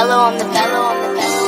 fellow on the fellow on the fellow.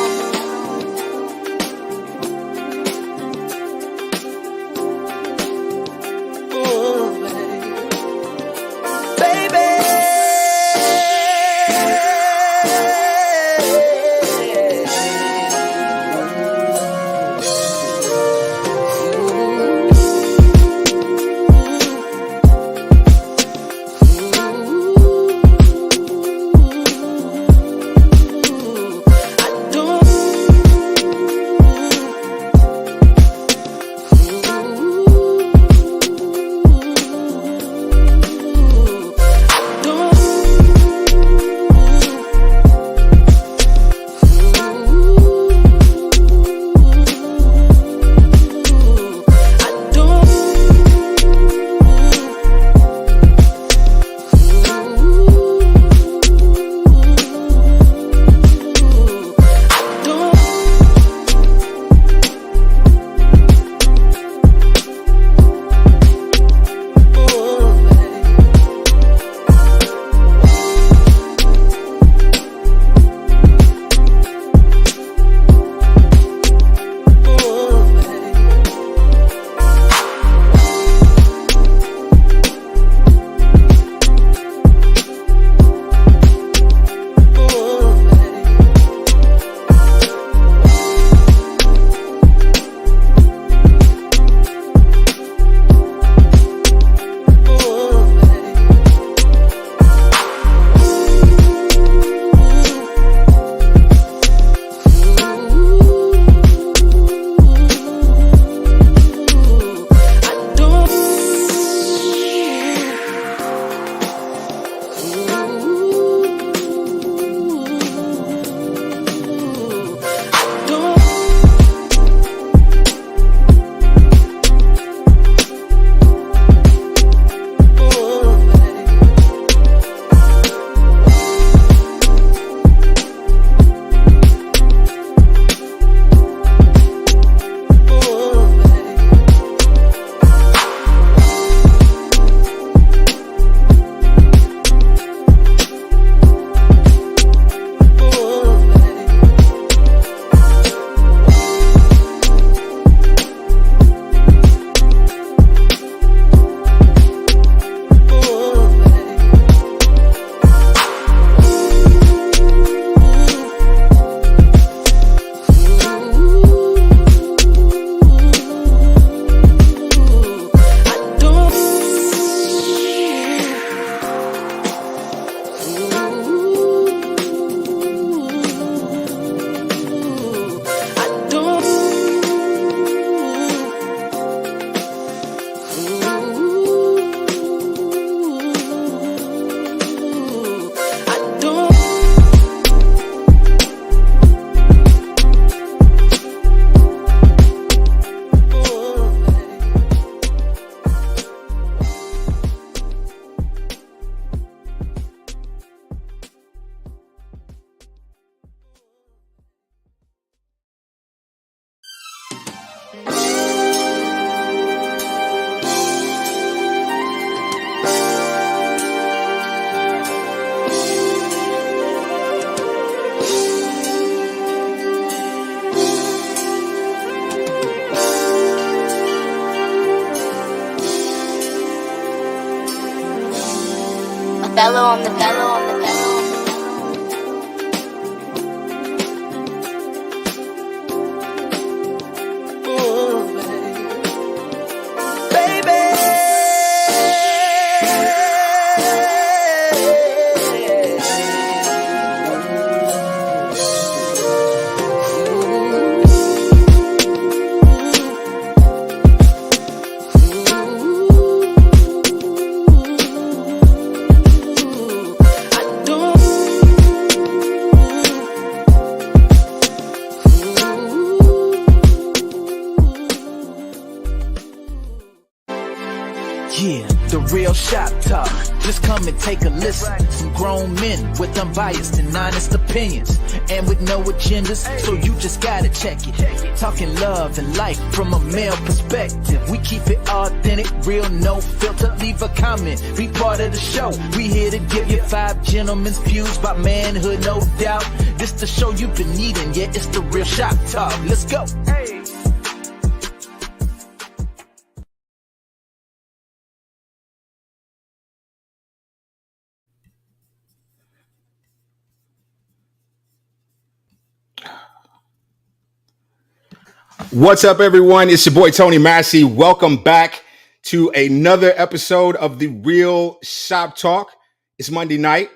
Fellow on the fellow on the fellow. Yeah, the real shop talk. Just come and take a listen. Some grown men with unbiased and honest opinions, and with no agendas, so you just gotta check it. Talking love and life from a male perspective. We keep it authentic, real, no filter. Leave a comment, be part of the show. We here to give you 5 gentlemen's views about manhood, no doubt. This the show you've been needing, yeah, it's the real shop talk. Let's go. Hey. What's up, everyone? It's your boy Tony Massey. Welcome back to another episode of the Real Shop Talk. It's Monday night.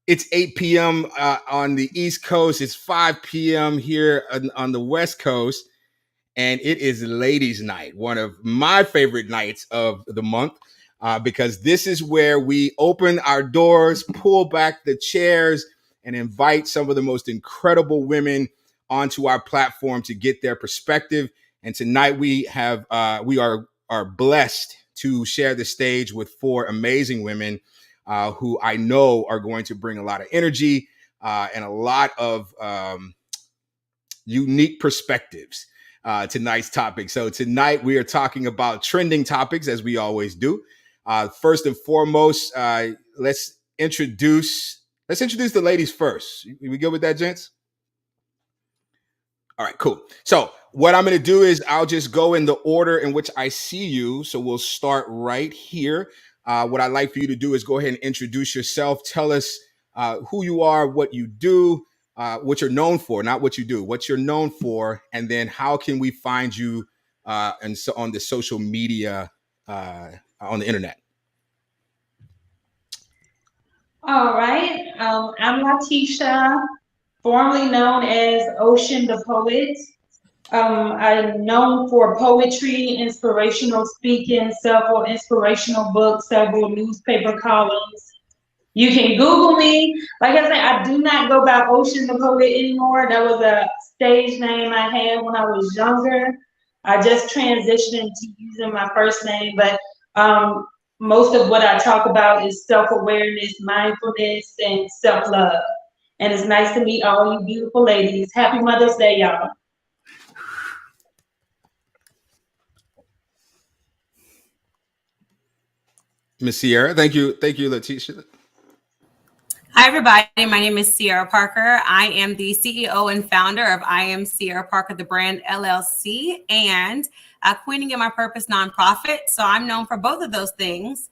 It's 8 p.m. On the East Coast. It's 5 p.m. here on the West Coast. And it is Ladies' Night, one of my favorite nights of the month, because this is where we open our doors, pull back the chairs, and invite some of the most incredible women onto our platform to get their perspective. And tonight we are blessed to share the stage with 4 amazing women who I know are going to bring a lot of energy and a lot of unique perspectives. Tonight's topic. So tonight we are talking about trending topics, as we always do. First and foremost, let's introduce the ladies first. We good with that, gents? All right, cool. So what I'm going to do is I'll just go in the order in which I see you. So we'll start right here. What I'd like for you to do is go ahead and introduce yourself. Tell us who you are, what you do, what you're known for, not what you do, what you're known for, and then how can we find you and so on the social media, on the internet. All right. I'm Latisha, formerly known as Ocean the Poet. I'm known for poetry, inspirational speaking, several inspirational books, several newspaper columns. You can Google me. Like I said, I do not go by Ocean the Poet anymore. That was a stage name I had when I was younger. I just transitioned to using my first name, but most of what I talk about is self-awareness, mindfulness, and self-love. And it's nice to meet all you beautiful ladies. Happy Mother's Day, y'all. Miss Sierra, thank you, Letitia. Hi, everybody. My name is Sierra Parker. I am the CEO and founder of I Am Sierra Parker, the brand LLC, and Queening in My Purpose nonprofit. So I'm known for both of those things.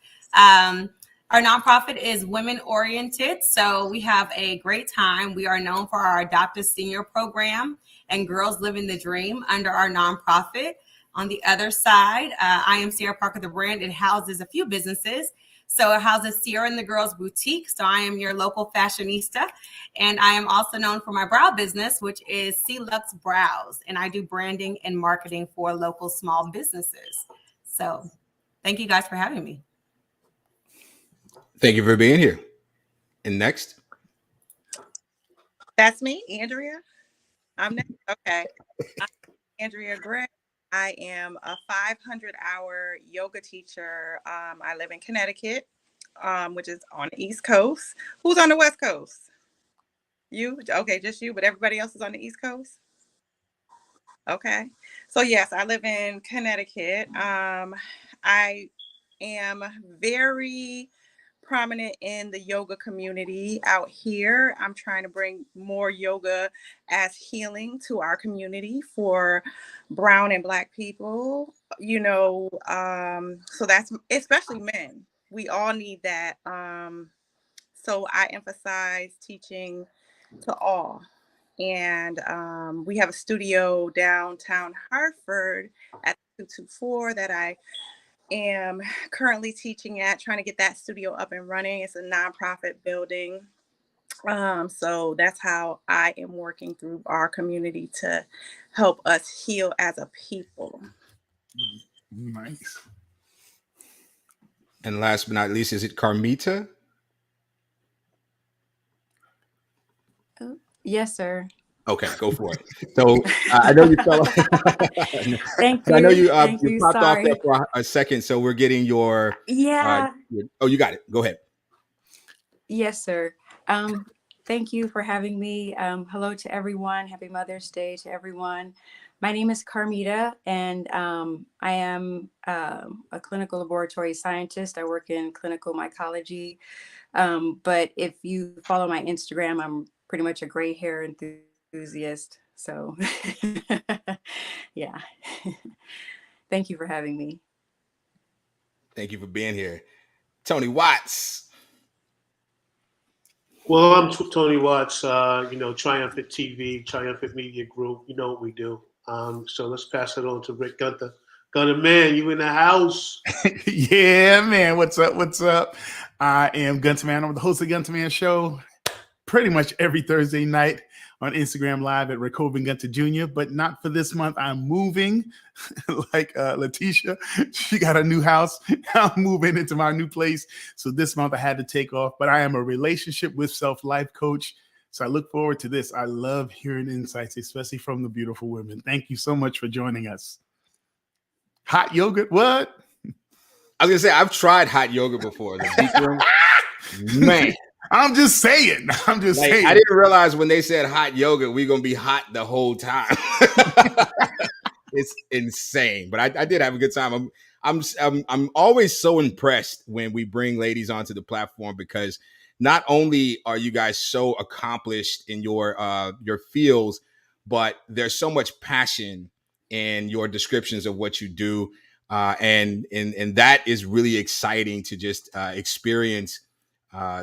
Our nonprofit is women oriented, so we have a great time. We are known for our adoptive senior program and Girls Living the Dream under our nonprofit. On the other side, I Am Sierra Parker, the brand. It houses a few businesses. So it houses Sierra and the Girls Boutique. So I am your local fashionista. And I am also known for my brow business, which is C-Lux Brows. And I do branding and marketing for local small businesses. So thank you guys for having me. Thank you for being here. And next. That's me, Andrea. I'm next. Okay. I'm Andrea Gray. I am a 500-hour yoga teacher. I live in Connecticut, which is on the East Coast. Who's on the West Coast? You? Okay, just you, but everybody else is on the East Coast? Okay. So yes, I live in Connecticut. I am very prominent in the yoga community out here. I'm trying to bring more yoga as healing to our community for brown and Black people, so that's especially men. We all need that. So I emphasize teaching to all. And we have a studio downtown Hartford at 224 that I am currently teaching at, trying to get that studio up and running. It's a nonprofit building. So that's how I am working through our community to help us heal as a people. Nice. And last but not least, is it Carmita? Yes, sir. Okay, go for it. So I know you fell. Thank I know you. you Thank you you. popped off there Sorry. for a second. So we're getting Yeah. oh, you got it. Go ahead. Yes, sir. Thank you for having me. Hello to everyone. Happy Mother's Day to everyone. My name is Carmita, and I am a clinical laboratory scientist. I work in clinical mycology. But if you follow my Instagram, I'm pretty much a gray hair enthusiast. So, yeah. Thank you for having me. Thank you for being here. Tony Watts. Well, I'm Tony Watts, Triumphant TV, Triumphant Media Group. You know what we do. So let's pass it on to Rick Gunther. Gunther, man, you in the house. Yeah, man. What's up? What's up? I am Gunter Man. I'm the host of the Gunter Man Show pretty much every Thursday night on Instagram Live at Recoving Gunter Jr., but not for this month. I'm moving like Letitia. She got a new house. I'm moving into my new place. So this month I had to take off, but I am a relationship with self life coach. So I look forward to this. I love hearing insights, especially from the beautiful women. Thank you so much for joining us. Hot yogurt, what? I was gonna say I've tried hot yogurt before. Man, I'm just saying. I'm just saying. I didn't realize when they said hot yogurt, we're gonna be hot the whole time. It's insane, but I did have a good time. I'm always so impressed when we bring ladies onto the platform, because not only are you guys so accomplished in your fields, but there's so much passion in your descriptions of what you do, and that is really exciting to just experience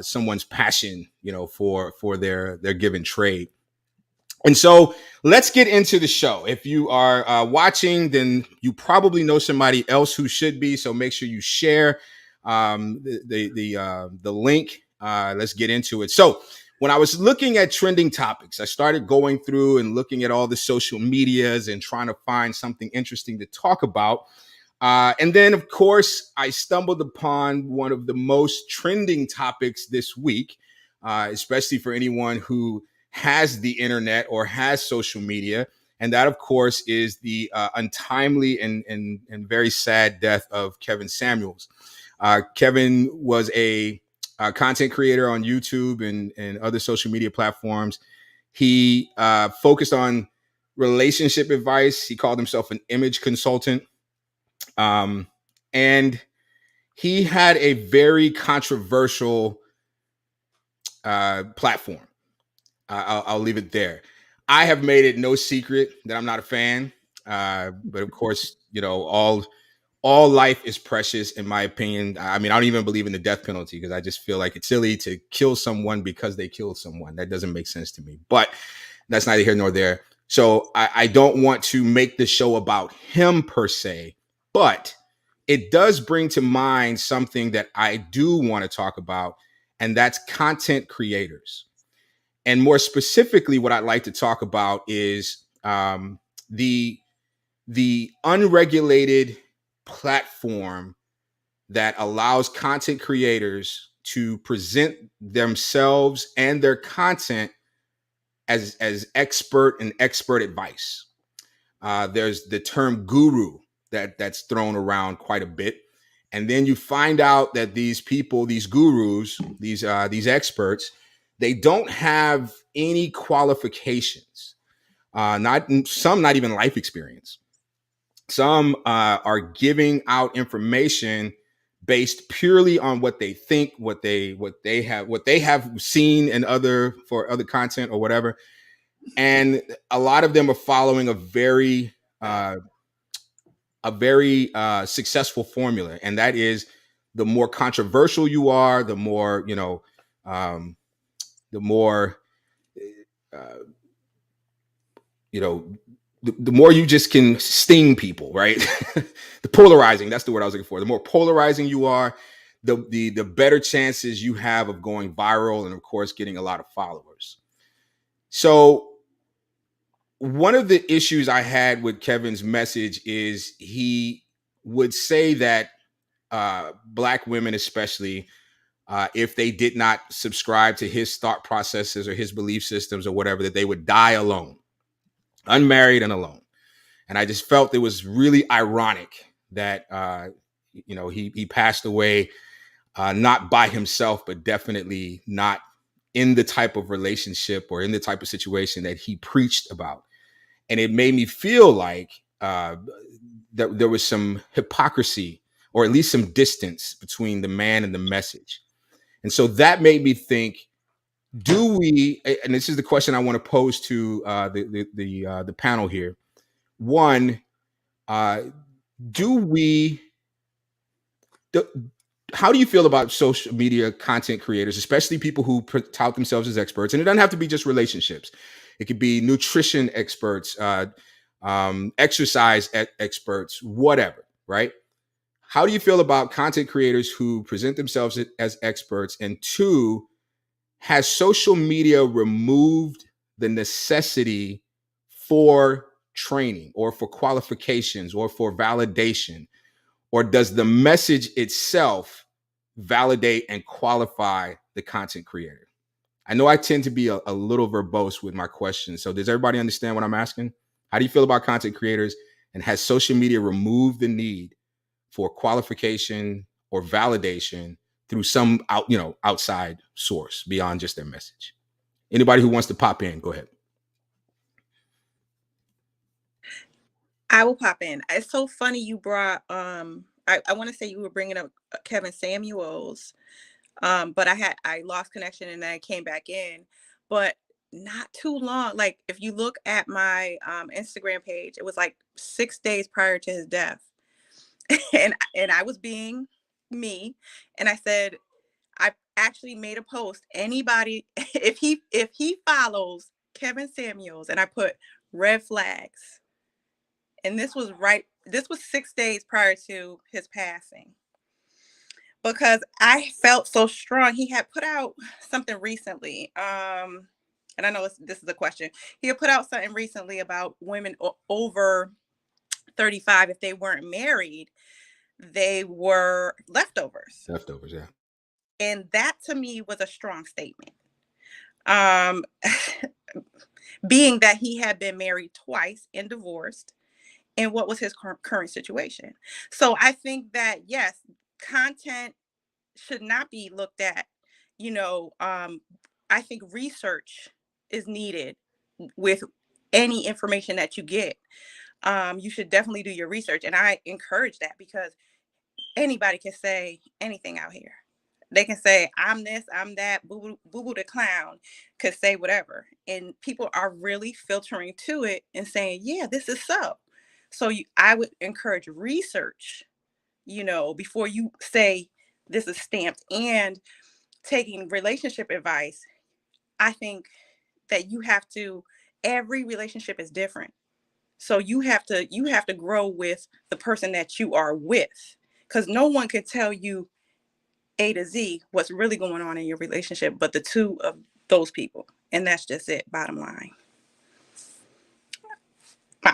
someone's passion, for their given trade. And so let's get into the show. If you are watching, then you probably know somebody else who should be. So make sure you share the link. Let's get into it. So when I was looking at trending topics, I started going through and looking at all the social medias and trying to find something interesting to talk about. And then, of course, I stumbled upon one of the most trending topics this week, especially for anyone who has the internet or has social media. And that, of course, is the untimely and very sad death of Kevin Samuels. Kevin was a content creator on YouTube and other social media platforms. He focused on relationship advice. He called himself an image consultant. And he had a very controversial platform. I'll leave it there. I have made it no secret that I'm not a fan. But of course, all life is precious, in my opinion. I mean, I don't even believe in the death penalty, because I just feel like it's silly to kill someone because they killed someone. That doesn't make sense to me. But that's neither here nor there. So I don't want to make the show about him per se, but it does bring to mind something that I do want to talk about, and that's content creators. And more specifically, what I'd like to talk about is the unregulated platform that allows content creators to present themselves and their content as expert and expert advice. There's the term guru that's thrown around quite a bit. And then you find out that these people, these gurus, these experts, they don't have any qualifications, not even life experience. Some are giving out information based purely on what they think, what they have seen in other content or whatever. And a lot of them are following a very successful formula, and that is, the more controversial you are, the more the more the more you just can sting people, right? The polarizing, that's the word I was looking for. The more polarizing you are, the better chances you have of going viral, and of course getting a lot of followers. So one of the issues I had with Kevin's message is he would say that Black women especially if they did not subscribe to his thought processes or his belief systems or whatever, that they would die alone, unmarried and alone. And I just felt it was really ironic that, he passed away, not by himself, but definitely not in the type of relationship or in the type of situation that he preached about. And it made me feel like that there was some hypocrisy, or at least some distance between the man and the message. And so that made me think, do we, and this is the question I want to pose to the panel here. One, how do you feel about social media content creators, especially people who tout themselves as experts? And it doesn't have to be just relationships. It could be nutrition experts, exercise experts, whatever, right? How do you feel about content creators who present themselves as experts? And two, has social media removed the necessity for training or for qualifications or for validation? Or does the message itself validate and qualify the content creator? I know I tend to be a little verbose with my questions. So does everybody understand what I'm asking? How do you feel about content creators? And has social media removed the need for qualification or validation through some outside source beyond just their message? Anybody who wants to pop in, go ahead. I will pop in. It's so funny you brought, I want to say you were bringing up Kevin Samuels, but I lost connection and then I came back in, but not too long. Like if you look at my Instagram page, it was like 6 days prior to his death. And I was being me, and I said, I actually made a post. Anybody, if he follows Kevin Samuels, and I put red flags. And this was 6 days prior to his passing, because I felt so strong. He had put out something recently. And I know this is a question. He had put out something recently about women over 35, if they weren't married, they were leftovers. Leftovers, yeah. And that to me was a strong statement. Being that he had been married twice and divorced, and what was his current situation. So I think that, yes, content should not be looked at, I think research is needed with any information that you get. You should definitely do your research. And I encourage that, because anybody can say anything out here. They can say, I'm this, I'm that, Boo Boo the clown could say whatever. And people are really filtering to it and saying, yeah, this is so. So I would encourage research, before you say this is stamped. And taking relationship advice, I think that every relationship is different. So you have to grow with the person that you are with, because no one can tell you A to Z what's really going on in your relationship but the two of those people. And that's just it, bottom line.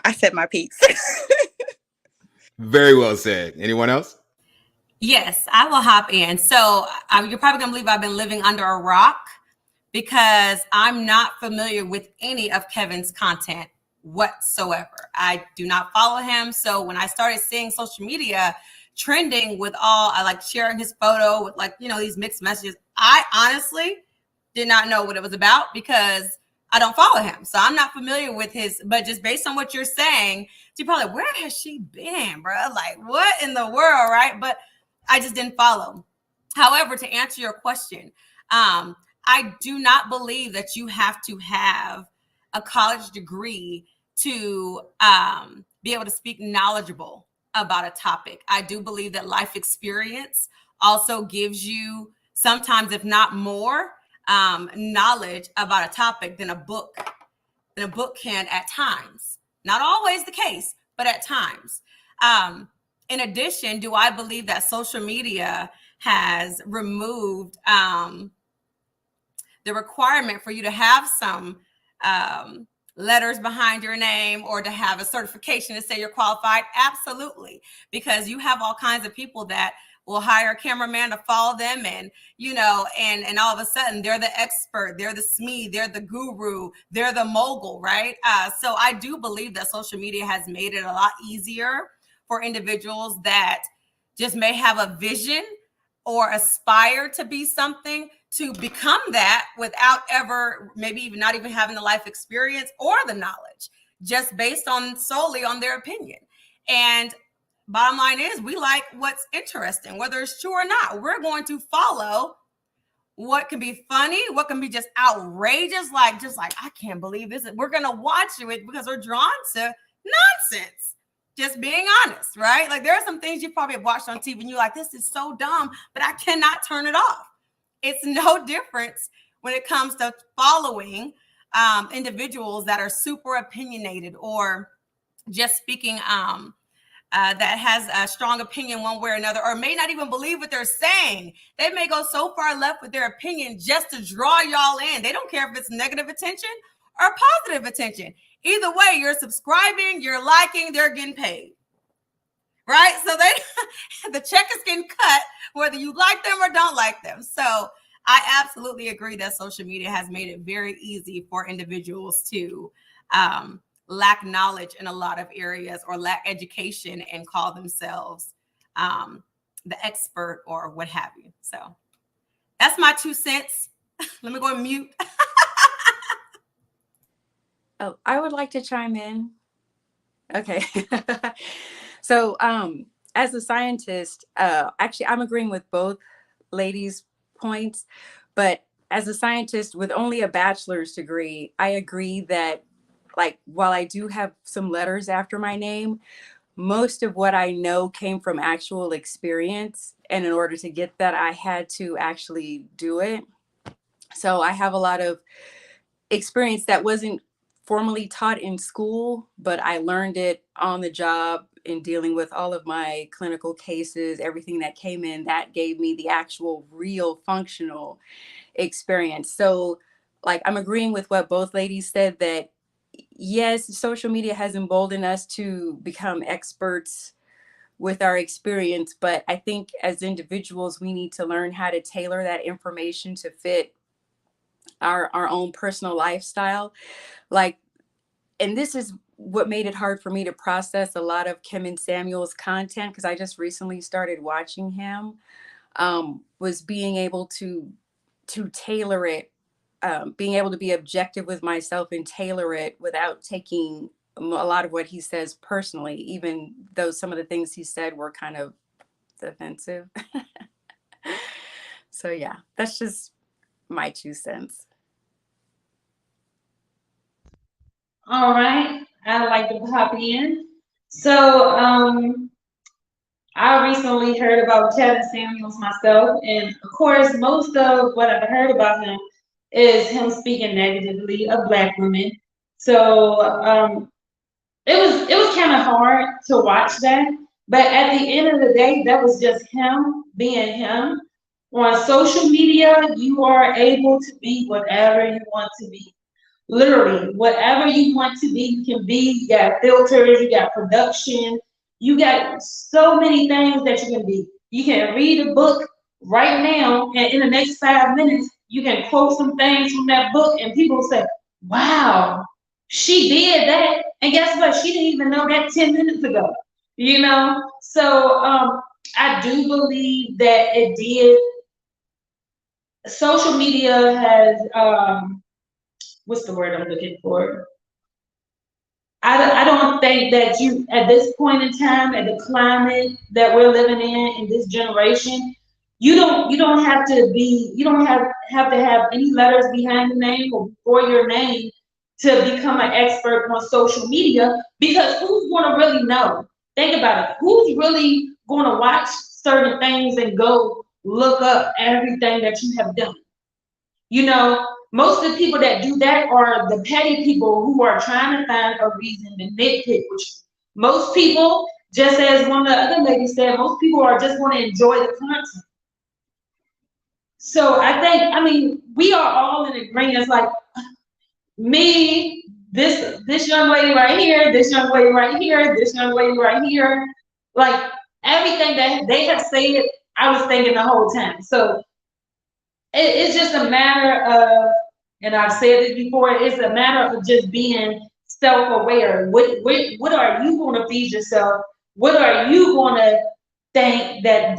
I said my piece. Very well said. Anyone else? Yes, I will hop in. So you're probably going to believe I've been living under a rock, because I'm not familiar with any of Kevin's content whatsoever. I do not follow him. So when I started seeing social media trending with I like sharing his photo with these mixed messages, I honestly did not know what it was about, because I don't follow him. So I'm not familiar with but just based on what you're saying, you're probably, where has she been, bro? Like, what in the world, right? But I just didn't follow. However, to answer your question, I do not believe that you have to have a college degree to be able to speak knowledgeable about a topic. I do believe that life experience also gives you sometimes, if not more, knowledge about a topic than a book can at times. Not always the case, but at times. In addition, do I believe that social media has removed the requirement for you to have some letters behind your name or to have a certification to say you're qualified? Absolutely. Because you have all kinds of people that will hire a cameraman to follow them, and and all of a sudden they're the expert, they're the SME, they're the guru, they're the mogul, right? So I do believe that social media has made it a lot easier for individuals that just may have a vision or aspire to be something to become that without ever, maybe even not even having the life experience or the knowledge, just based on solely on their opinion. And bottom line is, we like what's interesting, whether it's true or not. We're going to follow what can be funny, what can be just outrageous, just like I can't believe this. We're going to watch it because we're drawn to nonsense. Just being honest, right? Like, there are some things you probably have watched on TV and you're like, this is so dumb, but I cannot turn it off. It's no difference when it comes to following individuals that are super opinionated or just speaking that has a strong opinion one way or another, or may not even believe what they're saying. They may go so far left with their opinion just to draw y'all in. They don't care if it's negative attention or positive attention. Either way, you're subscribing, you're liking, they're getting paid, right? So the check is getting cut whether you like them or don't like them. So I absolutely agree that social media has made it very easy for individuals to lack knowledge in a lot of areas or lack education and call themselves the expert or what have you. So that's my 2 cents. Let me go and mute. Oh, I would like to chime in. Okay. So as a scientist, actually, I'm agreeing with both ladies' points, but as a scientist with only a bachelor's degree, I agree that, like, while I do have some letters after my name, most of what I know came from actual experience. And in order to get that, I had to actually do it. So I have a lot of experience that wasn't formally taught in school, but I learned it on the job in dealing with all of my clinical cases, everything that came in, that gave me the actual real functional experience. So, like, I'm agreeing with what both ladies said, that yes, social media has emboldened us to become experts with our experience, but I think as individuals, we need to learn how to tailor that information to fit our own personal lifestyle. Like, and this is what made it hard for me to process a lot of Kevin Samuels content, because I just recently started watching him, was being able to tailor it, being able to be objective with myself and tailor it without taking a lot of what he says personally, even though some of the things he said were kind of offensive. So yeah, that's just my 2 cents. All right, I'd like to pop in. So I recently heard about Kevin Samuels myself, and of course, most of what I've heard about him is him speaking negatively of Black women. So it was kind of hard to watch that, but at the end of the day, that was just him being him. On social media, you are able to be whatever you want to be. Literally, whatever you want to be, you can be. You got filters, you got production, you got so many things that you can be. You can read a book right now, and in the next 5 minutes, you can quote some things from that book, and people will say, wow, she did that. And guess what? She didn't even know that 10 minutes ago. You know? So I do believe that it did. Social media has, what's the word I'm looking for? I don't think that you, at this point in time, at the climate that we're living in this generation, you don't have to have any letters behind the name or before your name to become an expert on social media, because who's going to really know? Think about it. Who's really going to watch certain things and go look up everything that you have done? You know, most of the people that do that are the petty people who are trying to find a reason to nitpick. Which most people, just as one of the other ladies said, most people are just want to enjoy the content. So I mean, we are all in agreement. It's like me, this young lady right here, this young lady right here, this young lady right here. Like, everything that they have said, I was thinking the whole time. So it's just a matter of, and I've said it before, it's a matter of just being self-aware. What are you going to feed yourself? What are you going to think that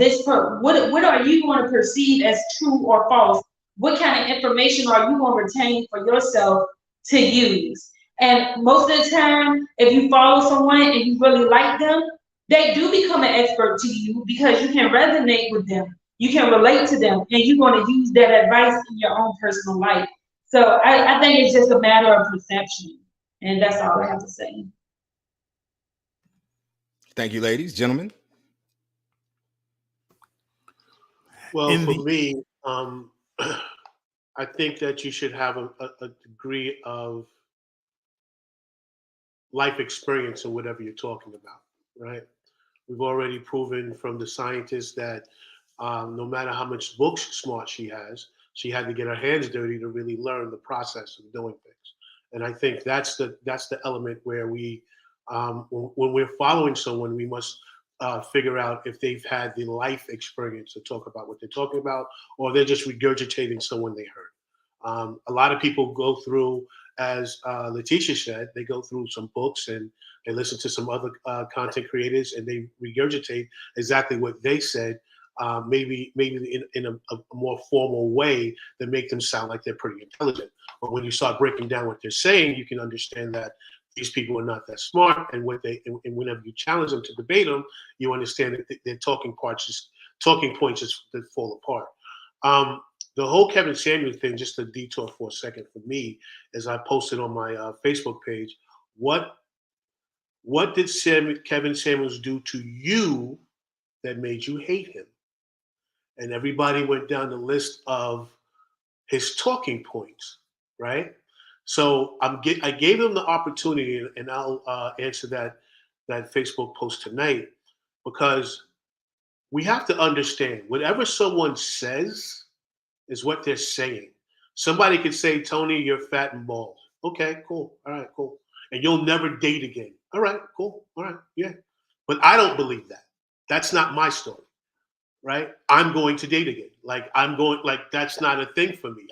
what are you going to perceive as true or false? What kind of information are you going to retain for yourself to use? And most of the time, if you follow someone and you really like them, they do become an expert to you because you can resonate with them. You can relate to them, and you're going to use that advice in your own personal life. So I think it's just a matter of perception. And that's all I have to say. Thank you, ladies. Gentlemen? Well, for me, I think that you should have a degree of life experience in whatever you're talking about, right? We've already proven from the scientists that no matter how much book smart she had to get her hands dirty to really learn the process of doing things. And I think that's the element where we, when we're following someone, we must figure out if they've had the life experience to talk about what they're talking about, or they're just regurgitating someone they heard. A lot of people go through, as Letitia said, they go through some books and they listen to some other content creators and they regurgitate exactly what they said, maybe in a more formal way that make them sound like they're pretty intelligent. But when you start breaking down what they're saying, you can understand that these people are not that smart, and and whenever you challenge them to debate them, you understand that their talking points just fall apart. The whole Kevin Samuels thing, just a detour for a second for me, as I posted on my Facebook page, what did Kevin Samuels do to you that made you hate him? And everybody went down the list of his talking points, right? So I gave them the opportunity, and I'll answer that Facebook post tonight, because we have to understand whatever someone says is what they're saying. Somebody could say, Tony, you're fat and bald. Okay, cool. All right, cool. And you'll never date again. All right, cool. All right, yeah. But I don't believe that. That's not my story, right? I'm going to date again. That's not a thing for me.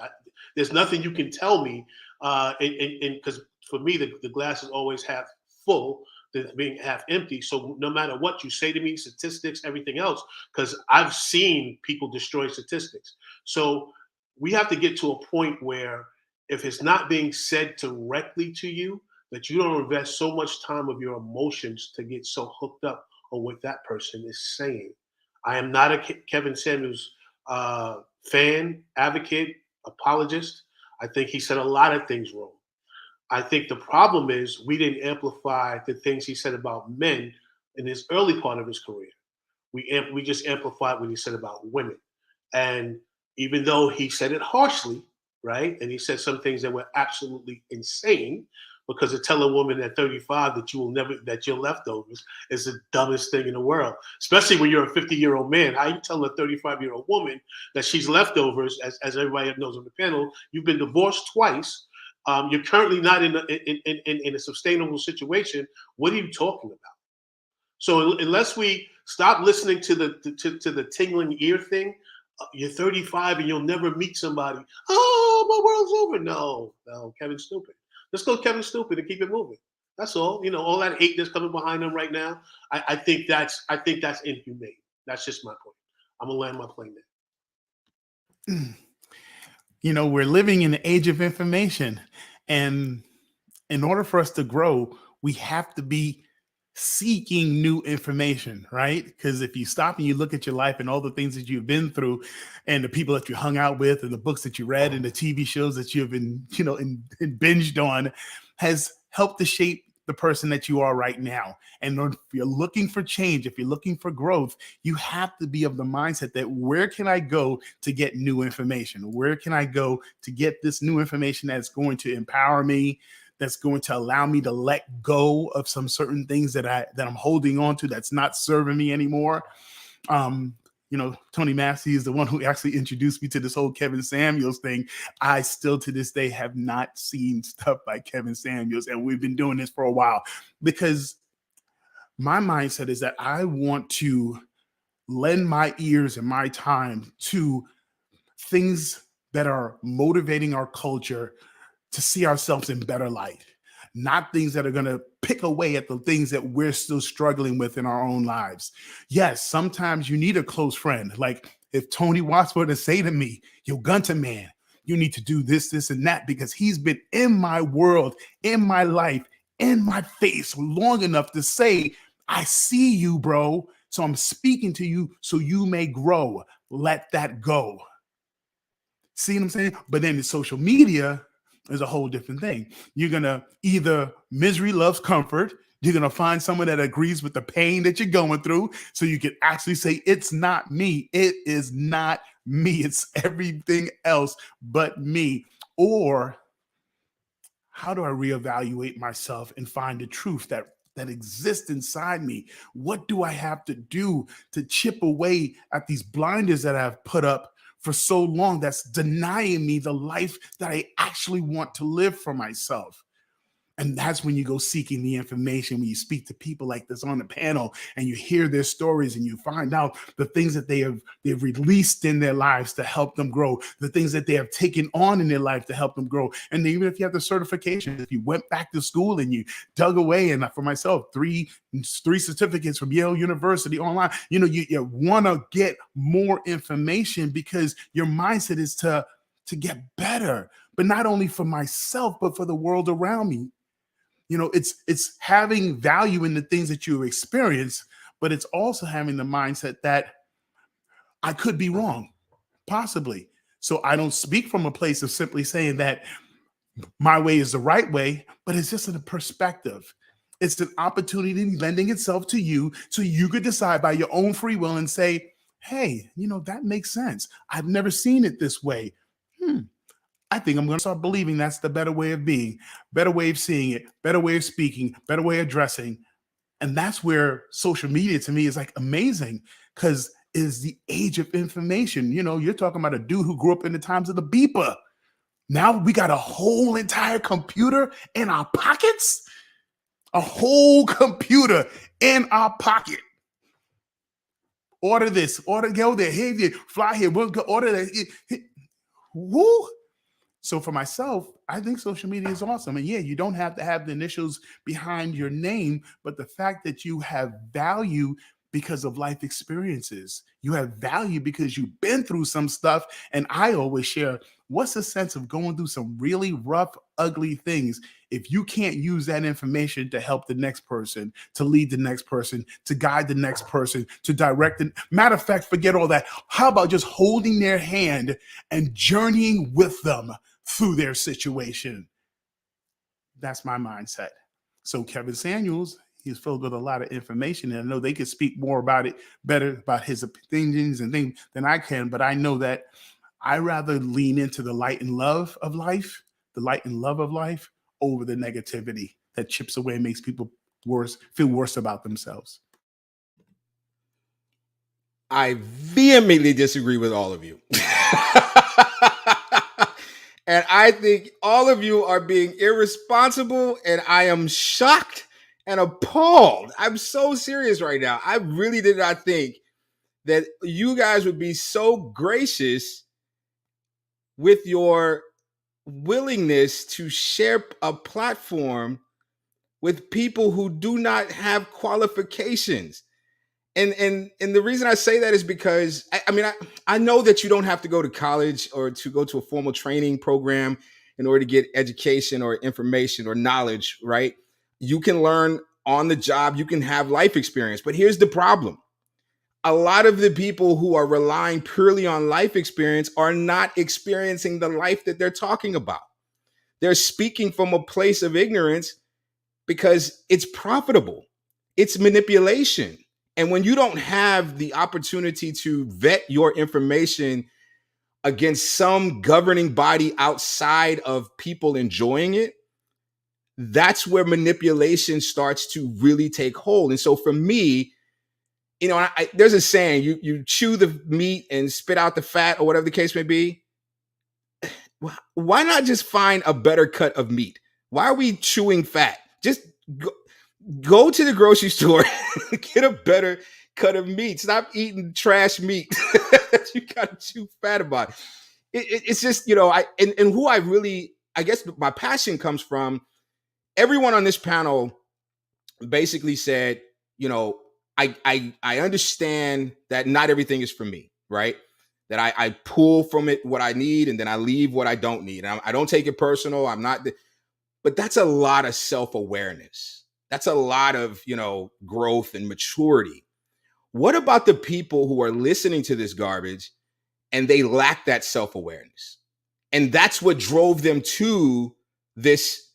There's nothing you can tell me, because for me, the glass is always half full than being half empty. So no matter what you say to me, statistics, everything else, because I've seen people destroy statistics. So we have to get to a point where if it's not being said directly to you, that you don't invest so much time of your emotions to get so hooked up on what that person is saying. I am not a Kevin Samuels fan, advocate, apologist. I think he said a lot of things wrong. I think the problem is we didn't amplify the things he said about men in his early part of his career. We just amplified what he said about women. And even though he said it harshly, right? And he said some things that were absolutely insane, because to tell a woman at 35 that you're leftovers is the dumbest thing in the world, especially when you're a 50-year-old man. How you tell a 35-year-old woman that she's leftovers, as everybody knows on the panel, you've been divorced twice. You're currently not in a sustainable situation. What are you talking about? So unless we stop listening to the tingling ear thing, you're 35 and you'll never meet somebody. Oh, my world's over. No, Kevin's stupid. Let's go Kevin stupid and keep it moving. That's all. All that hate that's coming behind him right now, I think that's inhumane. That's just my point. I'm gonna land my plane there. We're living in the age of information, and in order for us to grow, we have to be seeking new information, right? Because if you stop and you look at your life and all the things that you've been through, and the people that you hung out with, and the books that you read, and the TV shows that you've been, and binged on, has helped to shape the person that you are right now. And if you're looking for change, if you're looking for growth, you have to be of the mindset that where can I go to get new information? Where can I go to get this new information that's going to empower me, that's going to allow me to let go of some certain things that I'm holding on to that's not serving me anymore? Tony Massey is the one who actually introduced me to this whole Kevin Samuels thing. I still to this day have not seen stuff by Kevin Samuels, and we've been doing this for a while, because my mindset is that I want to lend my ears and my time to things that are motivating our culture to see ourselves in better light, not things that are going to pick away at the things that we're still struggling with in our own lives. Yes, sometimes you need a close friend. Like if Tony Watts were to say to me, yo, Gunter man, you need to do this, this, and that, because he's been in my world, in my life, in my face long enough to say, I see you, bro. So I'm speaking to you so you may grow. Let that go. See what I'm saying? But then in social media is a whole different thing. You're going to either misery loves comfort. You're going to find someone that agrees with the pain that you're going through. So you can actually say, it's not me. It is not me. It's everything else but me. Or how do I reevaluate myself and find the truth that exists inside me? What do I have to do to chip away at these blinders that I've put up for so long that's denying me the life that I actually want to live for myself? And that's when you go seeking the information, when you speak to people like this on the panel and you hear their stories and you find out the things that they've released in their lives to help them grow, the things that they have taken on in their life to help them grow. And even if you have the certification, if you went back to school and you dug away, and for myself, three certificates from Yale University online, you want to get more information because your mindset is to get better, but not only for myself, but for the world around me. It's having value in the things that you experience, but it's also having the mindset that I could be wrong, possibly. So I don't speak from a place of simply saying that my way is the right way, but it's just a perspective. It's an opportunity lending itself to you so you could decide by your own free will and say, hey, that makes sense. I've never seen it this way. I think I'm going to start believing that's the better way of being, better way of seeing it, better way of speaking, better way of dressing. And that's where social media to me is like amazing, because it is the age of information. You're talking about a dude who grew up in the times of the beeper. Now we got a whole entire computer in our pockets, a whole computer in our pocket. Order this, go there, here, fly here, we'll go order that. Woo! So for myself, I think social media is awesome. And yeah, you don't have to have the initials behind your name, but the fact that you have value because of life experiences, you have value because you've been through some stuff. And I always share, what's the sense of going through some really rough, ugly things if you can't use that information to help the next person, to lead the next person, to guide the next person, to direct them? Matter of fact, forget all that. How about just holding their hand and journeying with them through their situation? That's my mindset. So Kevin Samuels, he's filled with a lot of information, and I know they could speak more about it, better about his opinions and things than I can, but I know that I rather lean into the light and love of life, over the negativity that chips away and makes people feel worse about themselves. I vehemently disagree with all of you. And I think all of you are being irresponsible, and I am shocked and appalled. I'm so serious right now. I really did not think that you guys would be so gracious with your willingness to share a platform with people who do not have qualifications. And the reason I say that is because I know that you don't have to go to college or to go to a formal training program in order to get education or information or knowledge, right? You can learn on the job, you can have life experience. But here's the problem. A lot of the people who are relying purely on life experience are not experiencing the life that they're talking about. They're speaking from a place of ignorance because it's profitable. It's manipulation. And when you don't have the opportunity to vet your information against some governing body outside of people enjoying it, that's where manipulation starts to really take hold. And so for me, there's a saying, you chew the meat and spit out the fat, or whatever the case may be. Why not just find a better cut of meat? Why are we chewing fat? Just go to the grocery store, get cut of meat. Stop eating trash meat that you got too fat about. It's just, you know, and who I really, I guess my passion comes from. Everyone on this panel basically said, you know, I understand that not everything is for me, right? That I pull from it what I need and then I leave what I don't need. I don't take it personal. I'm not, but that's a lot of self-awareness. That's a lot of, you know, growth and maturity. What about the people who are listening to this garbage and they lack that self-awareness? And that's what drove them to this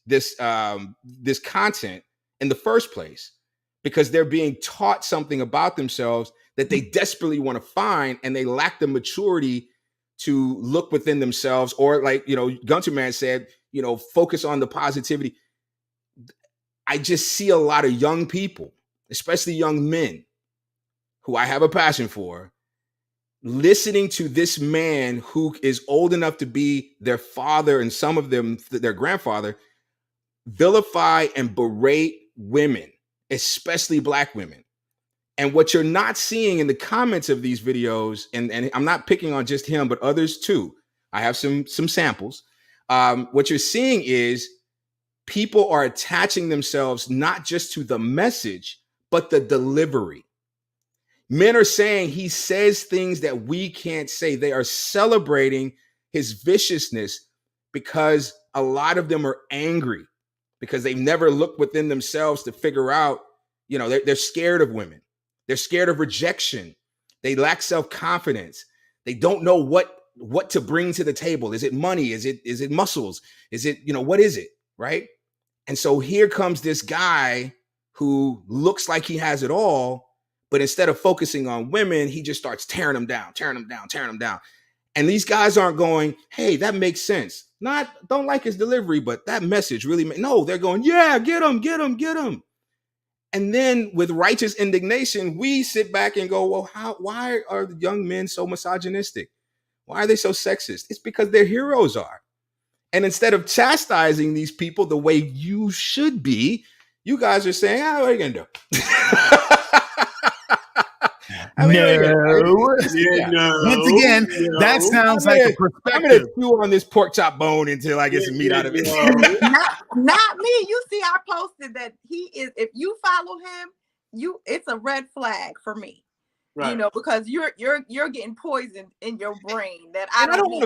content in the first place, because they're being taught something about themselves that they desperately want to find, and they lack the maturity to look within themselves, or, like, you know, Gunter Man said, you know, focus on the positivity. I just see a lot of young people, especially young men, who I have a passion for, listening to this man who is old enough to be their father and some of them their grandfather, vilify and berate women, especially Black women. And what you're not seeing in the comments of these videos, and I'm not picking on just him, but others too. I have some samples. What you're seeing is people are attaching themselves not just to the message, but the delivery. Men are saying he says things that we can't say. They are celebrating his viciousness because a lot of them are angry because they've never looked within themselves to figure out, you know, they're scared of women. They're scared of rejection. They lack self-confidence. They don't know what to bring to the table. Is it money? Is it muscles? Is it, you know, what is it? Right? And so here comes this guy who looks like he has it all, but instead of focusing on women, he just starts tearing them down. And these guys aren't going, hey, that makes sense. Don't like his delivery, but that message really, no, they're going, yeah, get him. And then with righteous indignation, we sit back and go, well, why are the young men so misogynistic? Why are they so sexist? It's because their heroes are. And instead of chastising these people the way you should be, you guys are saying, what are you going to do? Once again, that sounds like a perspective. I'm going to chew on this pork chop bone until I get some meat out of it. Not me. You see, I posted that he is. If you follow him, it's a red flag for me. Right. You know, because you're getting poisoned in your brain. I don't want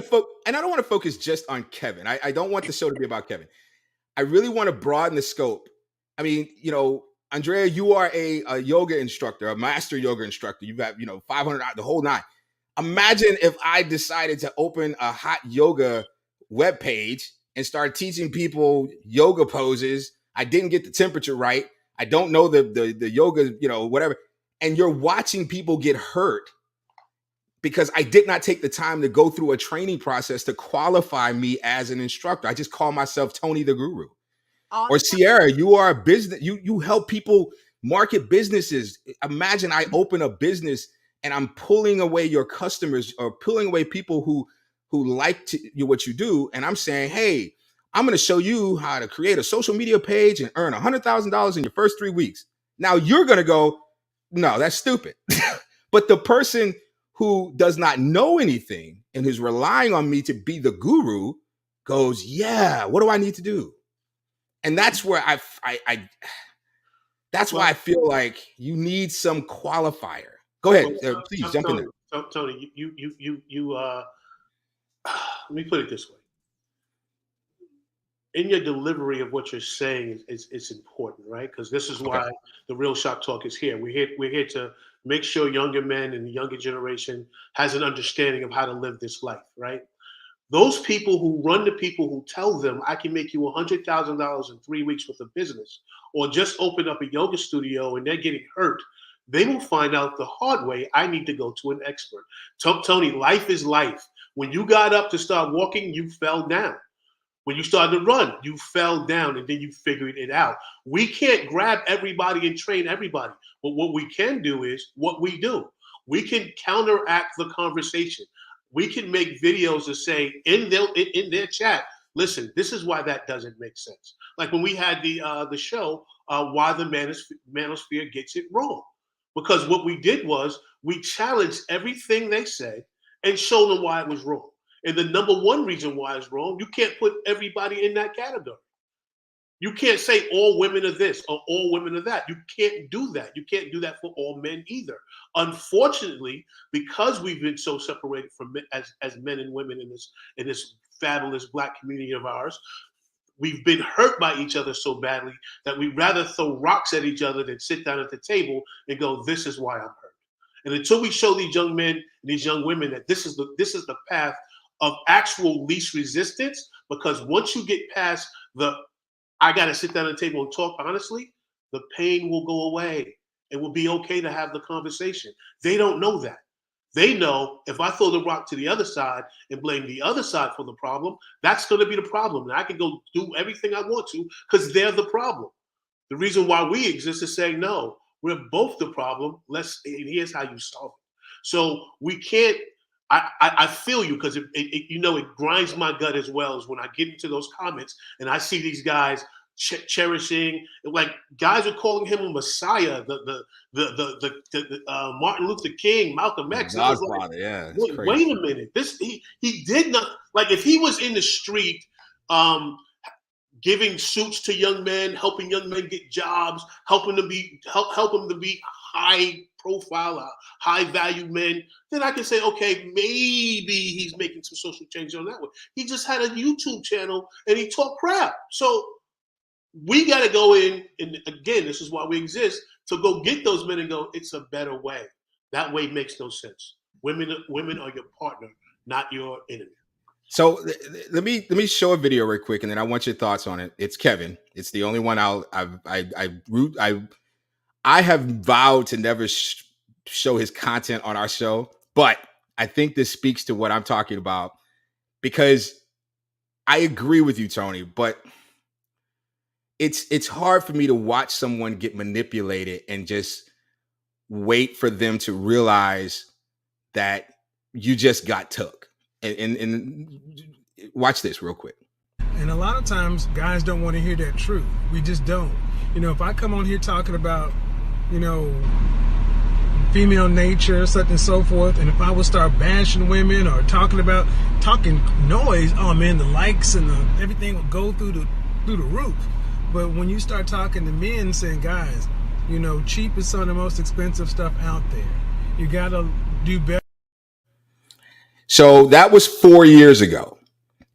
to focus just on Kevin. I don't want the show to be about Kevin. I really want to broaden the scope. I mean, you know, Andrea, you are a yoga instructor, a master yoga instructor. You've got, you know, 500, the whole nine. Imagine if I decided to open a hot yoga webpage and start teaching people yoga poses. I didn't get the temperature right. I don't know the yoga, you know, whatever. And you're watching people get hurt because I did not take the time to go through a training process to qualify me as an instructor. I just call myself Tony the Guru. Or Sierra, you are a business. You help people market businesses. Imagine I open a business and I'm pulling away your customers or pulling away people who like what you do. And I'm saying, hey, I'm going to show you how to create a social media page and earn $100,000 in your first 3 weeks. Now you're going to go, no, that's stupid. But the person who does not know anything and who's relying on me to be the guru goes, yeah, what do I need to do? And that's where that's why I feel like you need some qualifier. Go ahead, please jump in there. Tony, you let me put it this way. In your delivery of what you're saying is important, right? Because this is why the Real Shop Talk is here. We're here to make sure younger men and the younger generation has an understanding of how to live this life, right? Those people who run the people who tell them I can make you $100,000 in 3 weeks with a business, or just open up a yoga studio and they're getting hurt, they will find out the hard way. I need to go to an expert. Tony, life is life. When you got up to start walking, you fell down. When you started to run, you fell down and then you figured it out. We can't grab everybody and train everybody. But what we can do is what we do. We can counteract the conversation. We can make videos that say in their chat, listen, this is why that doesn't make sense. Like when we had the show, why the manosphere gets it wrong. because what we did was we challenged everything they said and showed them why it was wrong. And the number one reason why it's wrong, you can't put everybody in that category. You can't say all women are this or all women are that. You can't do that. You can't do that for all men either. Unfortunately, because we've been so separated from men, as men and women in this fabulous Black community of ours, we've been hurt by each other so badly that we'd rather throw rocks at each other than sit down at the table and go, this is why I'm hurt. And until we show these young men and these young women that this is the path of actual least resistance, because once you get past I got to sit down at the table and talk honestly, the pain will go away. It will be okay to have the conversation. They don't know that. They know if I throw the rock to the other side and blame the other side for the problem, that's going to be the problem. And I can go do everything I want to because they're the problem. The reason why we exist is saying, no, we're both the problem. And here's how you solve it. So we can't. I feel you, because it grinds my gut as well as when I get into those comments and I see these guys cherishing, like guys are calling him a messiah, the Martin Luther King, Malcolm X. I was like, yeah, wait a minute, he did not, like, if he was in the street giving suits to young men, helping young men get jobs, helping them to be high profile, high value men, then I can say, okay, maybe he's making some social change on that one. He just had a YouTube channel and he talked crap. So we got to go in, and again, this is why we exist, to go get those men and go, it's a better way. That way makes no sense. Women are your partner, not your enemy. So let me show a video real quick, and then I want your thoughts on it. It's Kevin. It's the only one I have vowed to never show his content on our show, but I think this speaks to what I'm talking about, because I agree with you, Tony, but it's hard for me to watch someone get manipulated and just wait for them to realize that you just got took. And watch this real quick. And a lot of times guys don't want to hear that truth. We just don't. If I come on here talking about, female nature, such and so forth, and if I would start bashing women or talking noise, oh man, the likes and everything will go through the roof. But when you start talking to men, saying, guys, cheap is some of the most expensive stuff out there. You gotta do better. So that was 4 years ago.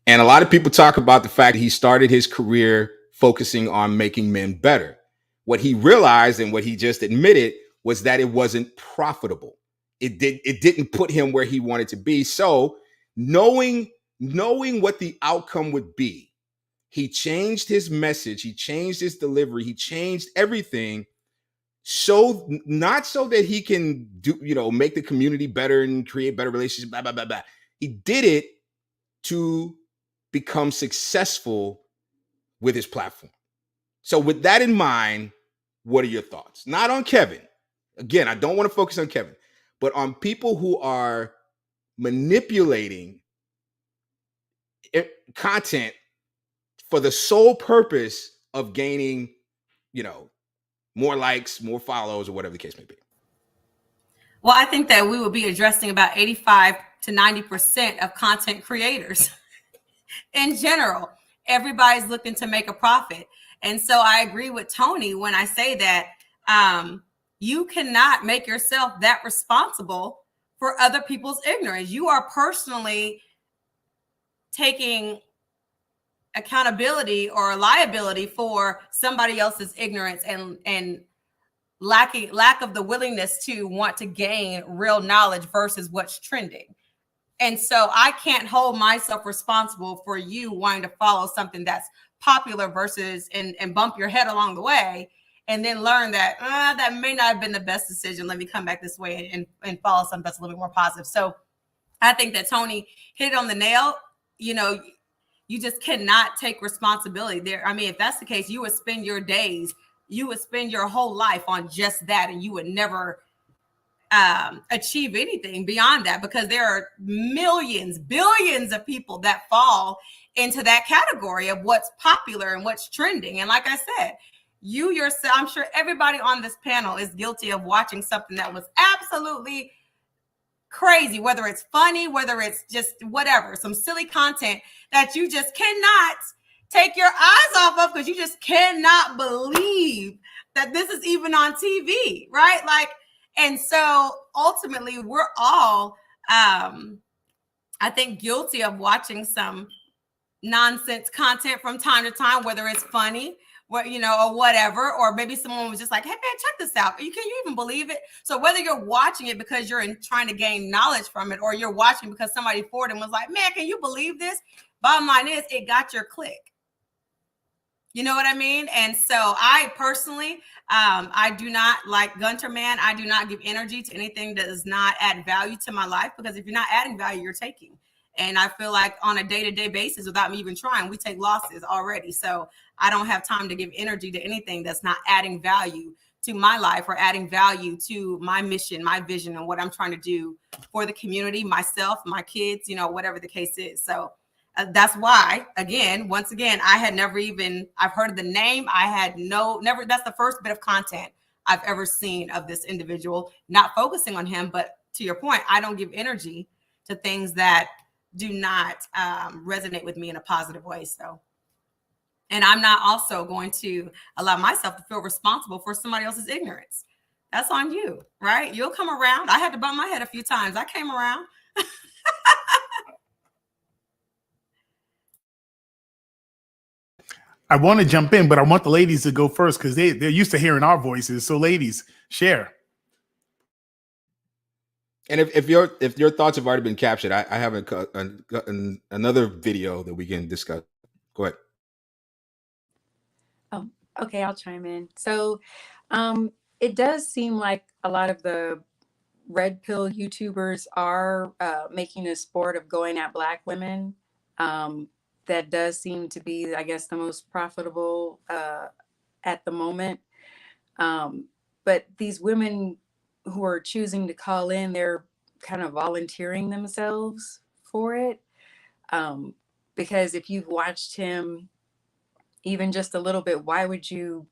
And a lot of people talk about the fact he started his career focusing on making men better. What he realized and what he just admitted was that it wasn't profitable. It didn't put him where he wanted to be. So knowing what the outcome would be, he changed his message, he changed his delivery, he changed everything. So not so that he can make the community better and create better relationships, blah, blah, blah, blah. He did it to become successful with his platform. So with that in mind, what are your thoughts? Not on Kevin. Again, I don't want to focus on Kevin, but on people who are manipulating content for the sole purpose of gaining, more likes, more follows, or whatever the case may be. Well, I think that we would be addressing about 85 to 90% of content creators in general. Everybody's looking to make a profit. And so I agree with Tony when I say that you cannot make yourself that responsible for other people's ignorance. You are personally taking accountability or liability for somebody else's ignorance and lack of the willingness to want to gain real knowledge versus what's trending. And so I can't hold myself responsible for you wanting to follow something that's popular versus and bump your head along the way and then learn that that may not have been the best decision. Let me come back this way and follow something that's a little bit more positive. So I think that Tony hit it on the nail. You just cannot take responsibility there. I mean, if that's the case, you would spend your days, you would spend your whole life on just that, and you would never achieve anything beyond that, because there are millions, billions of people that fall into that category of what's popular and what's trending. And like I said, you yourself, I'm sure everybody on this panel is guilty of watching something that was absolutely crazy, whether it's funny, whether it's just whatever, some silly content that you just cannot take your eyes off of because you just cannot believe that this is even on TV, right? Like, and so ultimately we're all, I think, guilty of watching some nonsense content from time to time, whether it's funny, or whatever, or maybe someone was just like, hey man, check this out. Can you even believe it? So whether you're watching it because you're trying to gain knowledge from it, or you're watching because somebody forwarded and was like, man, can you believe this? Bottom line is, it got your click. You know what I mean? And so I personally, I do not, like Gunter Man, I do not give energy to anything that does not add value to my life, because if you're not adding value, you're taking. And I feel like on a day-to-day basis, without me even trying, we take losses already. So I don't have time to give energy to anything that's not adding value to my life or adding value to my mission, my vision, and what I'm trying to do for the community, myself, my kids, whatever the case is. So that's why, once again, I had never even, I've heard of the name. I had never, that's the first bit of content I've ever seen of this individual, not focusing on him. But to your point, I don't give energy to things that do not resonate with me in a positive way. So, and I'm not also going to allow myself to feel responsible for somebody else's ignorance. That's on you, right? You'll come around. I had to bump my head a few times. I came around. I want to jump in, but I want the ladies to go first because they're used to hearing our voices. So ladies, share. And if your thoughts have already been captured, I have another video that we can discuss. Go ahead. Oh, okay, I'll chime in. So it does seem like a lot of the red pill YouTubers are making a sport of going at Black women. That does seem to be, I guess, the most profitable at the moment. But these women who are choosing to call in, they're kind of volunteering themselves for it. Because if you've watched him even just a little bit, why would you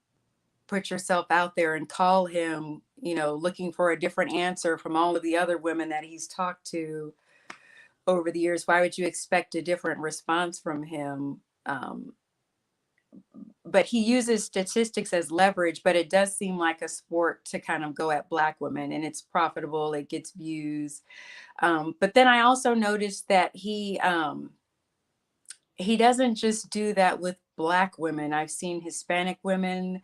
put yourself out there and call him, looking for a different answer from all of the other women that he's talked to over the years? Why would you expect a different response from him? But he uses statistics as leverage, but it does seem like a sport to kind of go at Black women, and it's profitable. It gets views. But then I also noticed that he doesn't just do that with Black women. I've seen Hispanic women,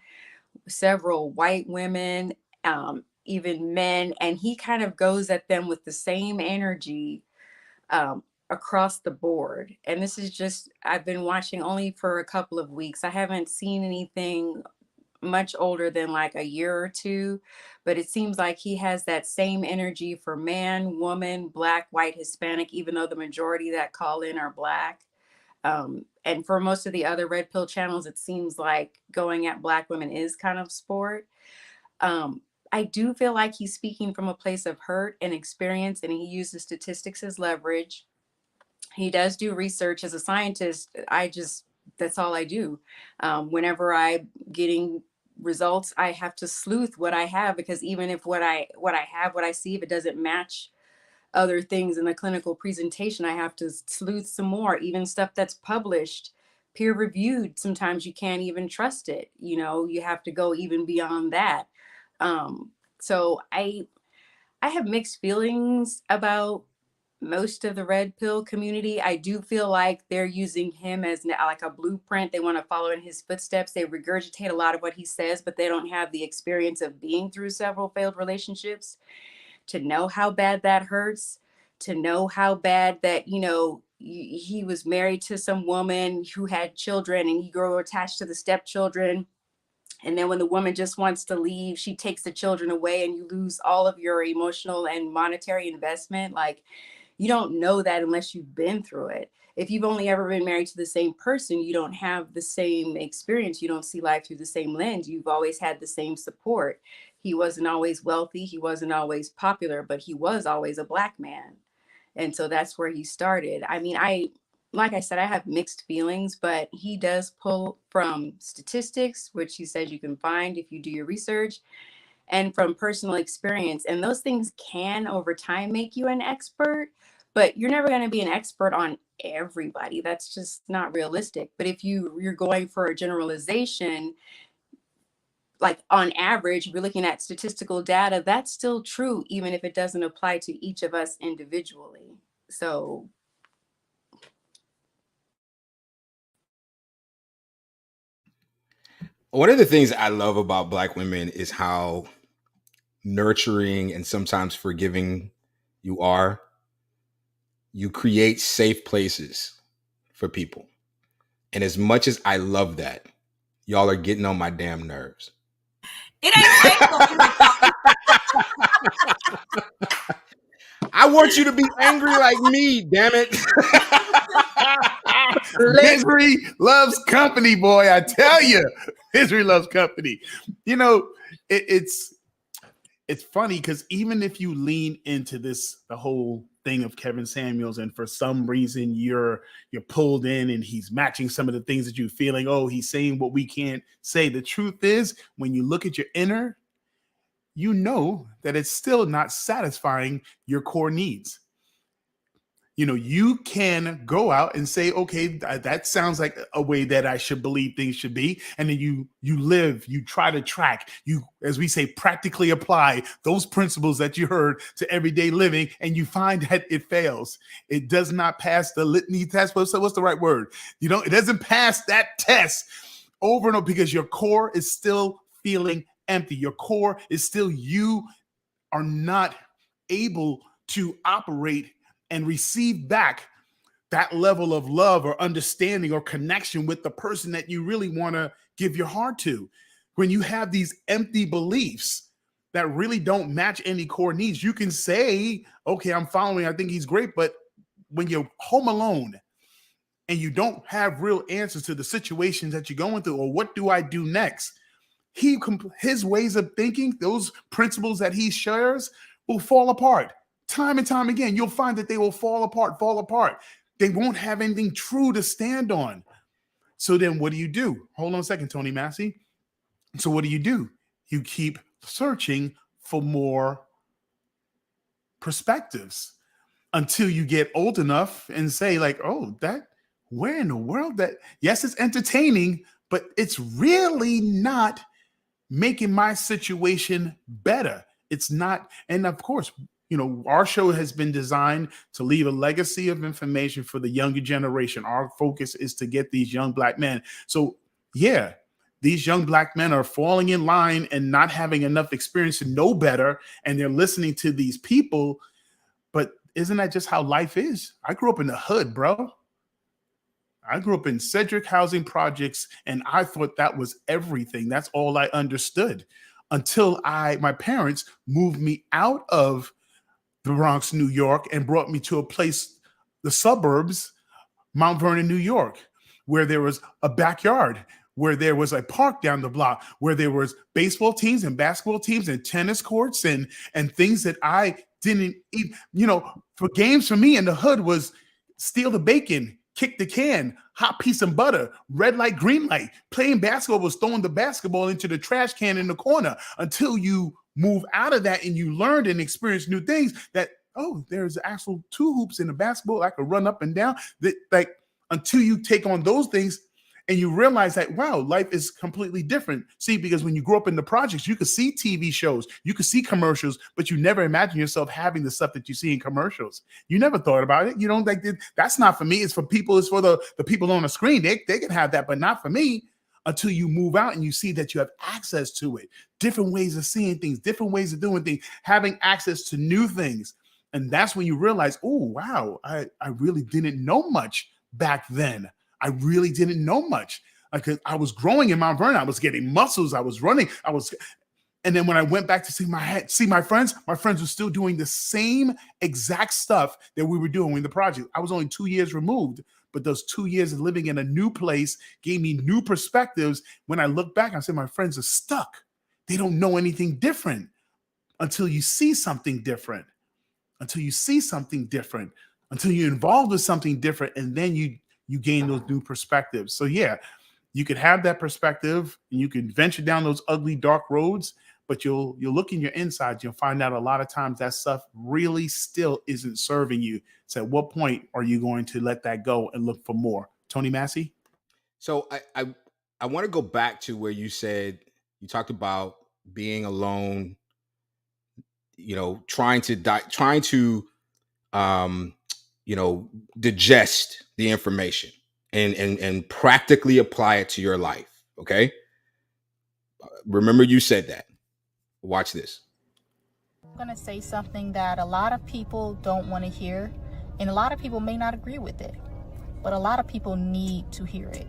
several white women, even men, and he kind of goes at them with the same energy across the board. And this is just, I've been watching only for a couple of weeks. I haven't seen anything much older than like a year or two, but it seems like he has that same energy for man, woman, Black, white, Hispanic, even though the majority that call in are Black. And for most of the other red pill channels, it seems like going at Black women is kind of sport. I do feel like he's speaking from a place of hurt and experience, and he uses statistics as leverage. He does do research. As a scientist, that's all I do. Whenever I'm getting results, I have to sleuth what I have, because even if what I see, if it doesn't match other things in the clinical presentation, I have to sleuth some more. Even stuff that's published, peer reviewed, sometimes you can't even trust it. You have to go even beyond that. So I have mixed feelings about most of the red pill community. I do feel like they're using him as like a blueprint. They want to follow in his footsteps. They regurgitate a lot of what he says, but they don't have the experience of being through several failed relationships to know how bad that hurts, to know how bad that, he was married to some woman who had children and he grew attached to the stepchildren. And then when the woman just wants to leave, she takes the children away and you lose all of your emotional and monetary investment. Like, you don't know that unless you've been through it. If you've only ever been married to the same person, you don't have the same experience. You don't see life through the same lens. You've always had the same support. He wasn't always wealthy. He wasn't always popular, but he was always a Black man. And so that's where he started. I mean, like I said, I have mixed feelings, but he does pull from statistics, which he says you can find if you do your research, and from personal experience. And those things can over time make you an expert, but you're never going to be an expert on everybody. That's just not realistic. But if you're going for a generalization, like on average, we're looking at statistical data, that's still true, even if it doesn't apply to each of us individually. So one of the things I love about Black women is how nurturing and sometimes forgiving you are. You create safe places for people. And as much as I love that, y'all are getting on my damn nerves. It ain't I want you to be angry like me, damn it. Misery loves company, boy. I tell you, misery loves company. You know, it's funny because even if you lean into the whole thing of Kevin Samuels, and for some reason you're pulled in and he's matching some of the things that you're feeling, oh, he's saying what we can't say. The truth is, when you look at your inner, you know that it's still not satisfying your core needs. You know, you can go out and say, okay, that sounds like a way that I should believe things should be. And then you live, you try to track, you, as we say, practically apply those principles that you heard to everyday living, and you find that it fails. It does not pass the litany test. What's the right word? It doesn't pass that test over and over because your core is still feeling empty. Your core is still, you are not able to operate and receive back that level of love or understanding or connection with the person that you really want to give your heart to. When you have these empty beliefs that really don't match any core needs, you can say, okay, I'm following, I think he's great. But when you're home alone and you don't have real answers to the situations that you're going through, or what do I do next? His ways of thinking, those principles that he shares, will fall apart. Time and time again, you'll find that they will fall apart. They won't have anything true to stand on. So then what do you do? Hold on a second, Tony Massey. So what do? You keep searching for more perspectives until you get old enough and say like, oh, where in the world that, yes, it's entertaining, but it's really not making my situation better. It's not. And of course, our show has been designed to leave a legacy of information for the younger generation. Our focus is to get these young Black men. So yeah, these young Black men are falling in line and not having enough experience to know better. And they're listening to these people. But isn't that just how life is? I grew up in the hood, bro. I grew up in Cedric housing projects, and I thought that was everything. That's all I understood until my parents moved me out of the Bronx, New York, and brought me to a place, the suburbs, Mount Vernon, New York, where there was a backyard, where there was a park down the block, where there was baseball teams and basketball teams and tennis courts and things that I didn't eat. For games for me in the hood was steal the bacon, kick the can, hot piece of butter, red light, green light. Playing basketball was throwing the basketball into the trash can in the corner until you move out of that and you learned and experienced new things that, oh, there's actual two hoops in the basketball. I could run up and down. Like, until you take on those things and you realize that, wow, life is completely different. See, because when you grow up in the projects, you could see TV shows, you could see commercials, but you never imagine yourself having the stuff that you see in commercials. You never thought about it. You don't think that's not for me. It's for people. It's for the people on the screen. They can have that, but not for me. Until you move out and you see that you have access to it, different ways of seeing things, different ways of doing things, having access to new things. And that's when you realize, oh, wow, I really didn't know much back then. I really didn't know much. I was growing in Mount Vernon. I was getting muscles. I was running. And then when I went back to see my friends were still doing the same exact stuff that we were doing in the project. I was only 2 years removed. But those 2 years of living in a new place gave me new perspectives. When I look back, I say my friends are stuck. They don't know anything different until you see something different. until you're involved with something different, and then you gain those new perspectives. So yeah, you could have that perspective and you can venture down those ugly, dark roads, but you'll look in your insides, you'll find out a lot of times that stuff really still isn't serving you. So at what point are you going to let that go and look for more? Tony Massey? So I want to go back to where you said, you talked about being alone, you know, trying to you know, digest the information and practically apply it to your life. Okay. Remember you said that. Watch this. I'm going to say something that a lot of people don't want to hear, and a lot of people may not agree with it, but a lot of people need to hear it.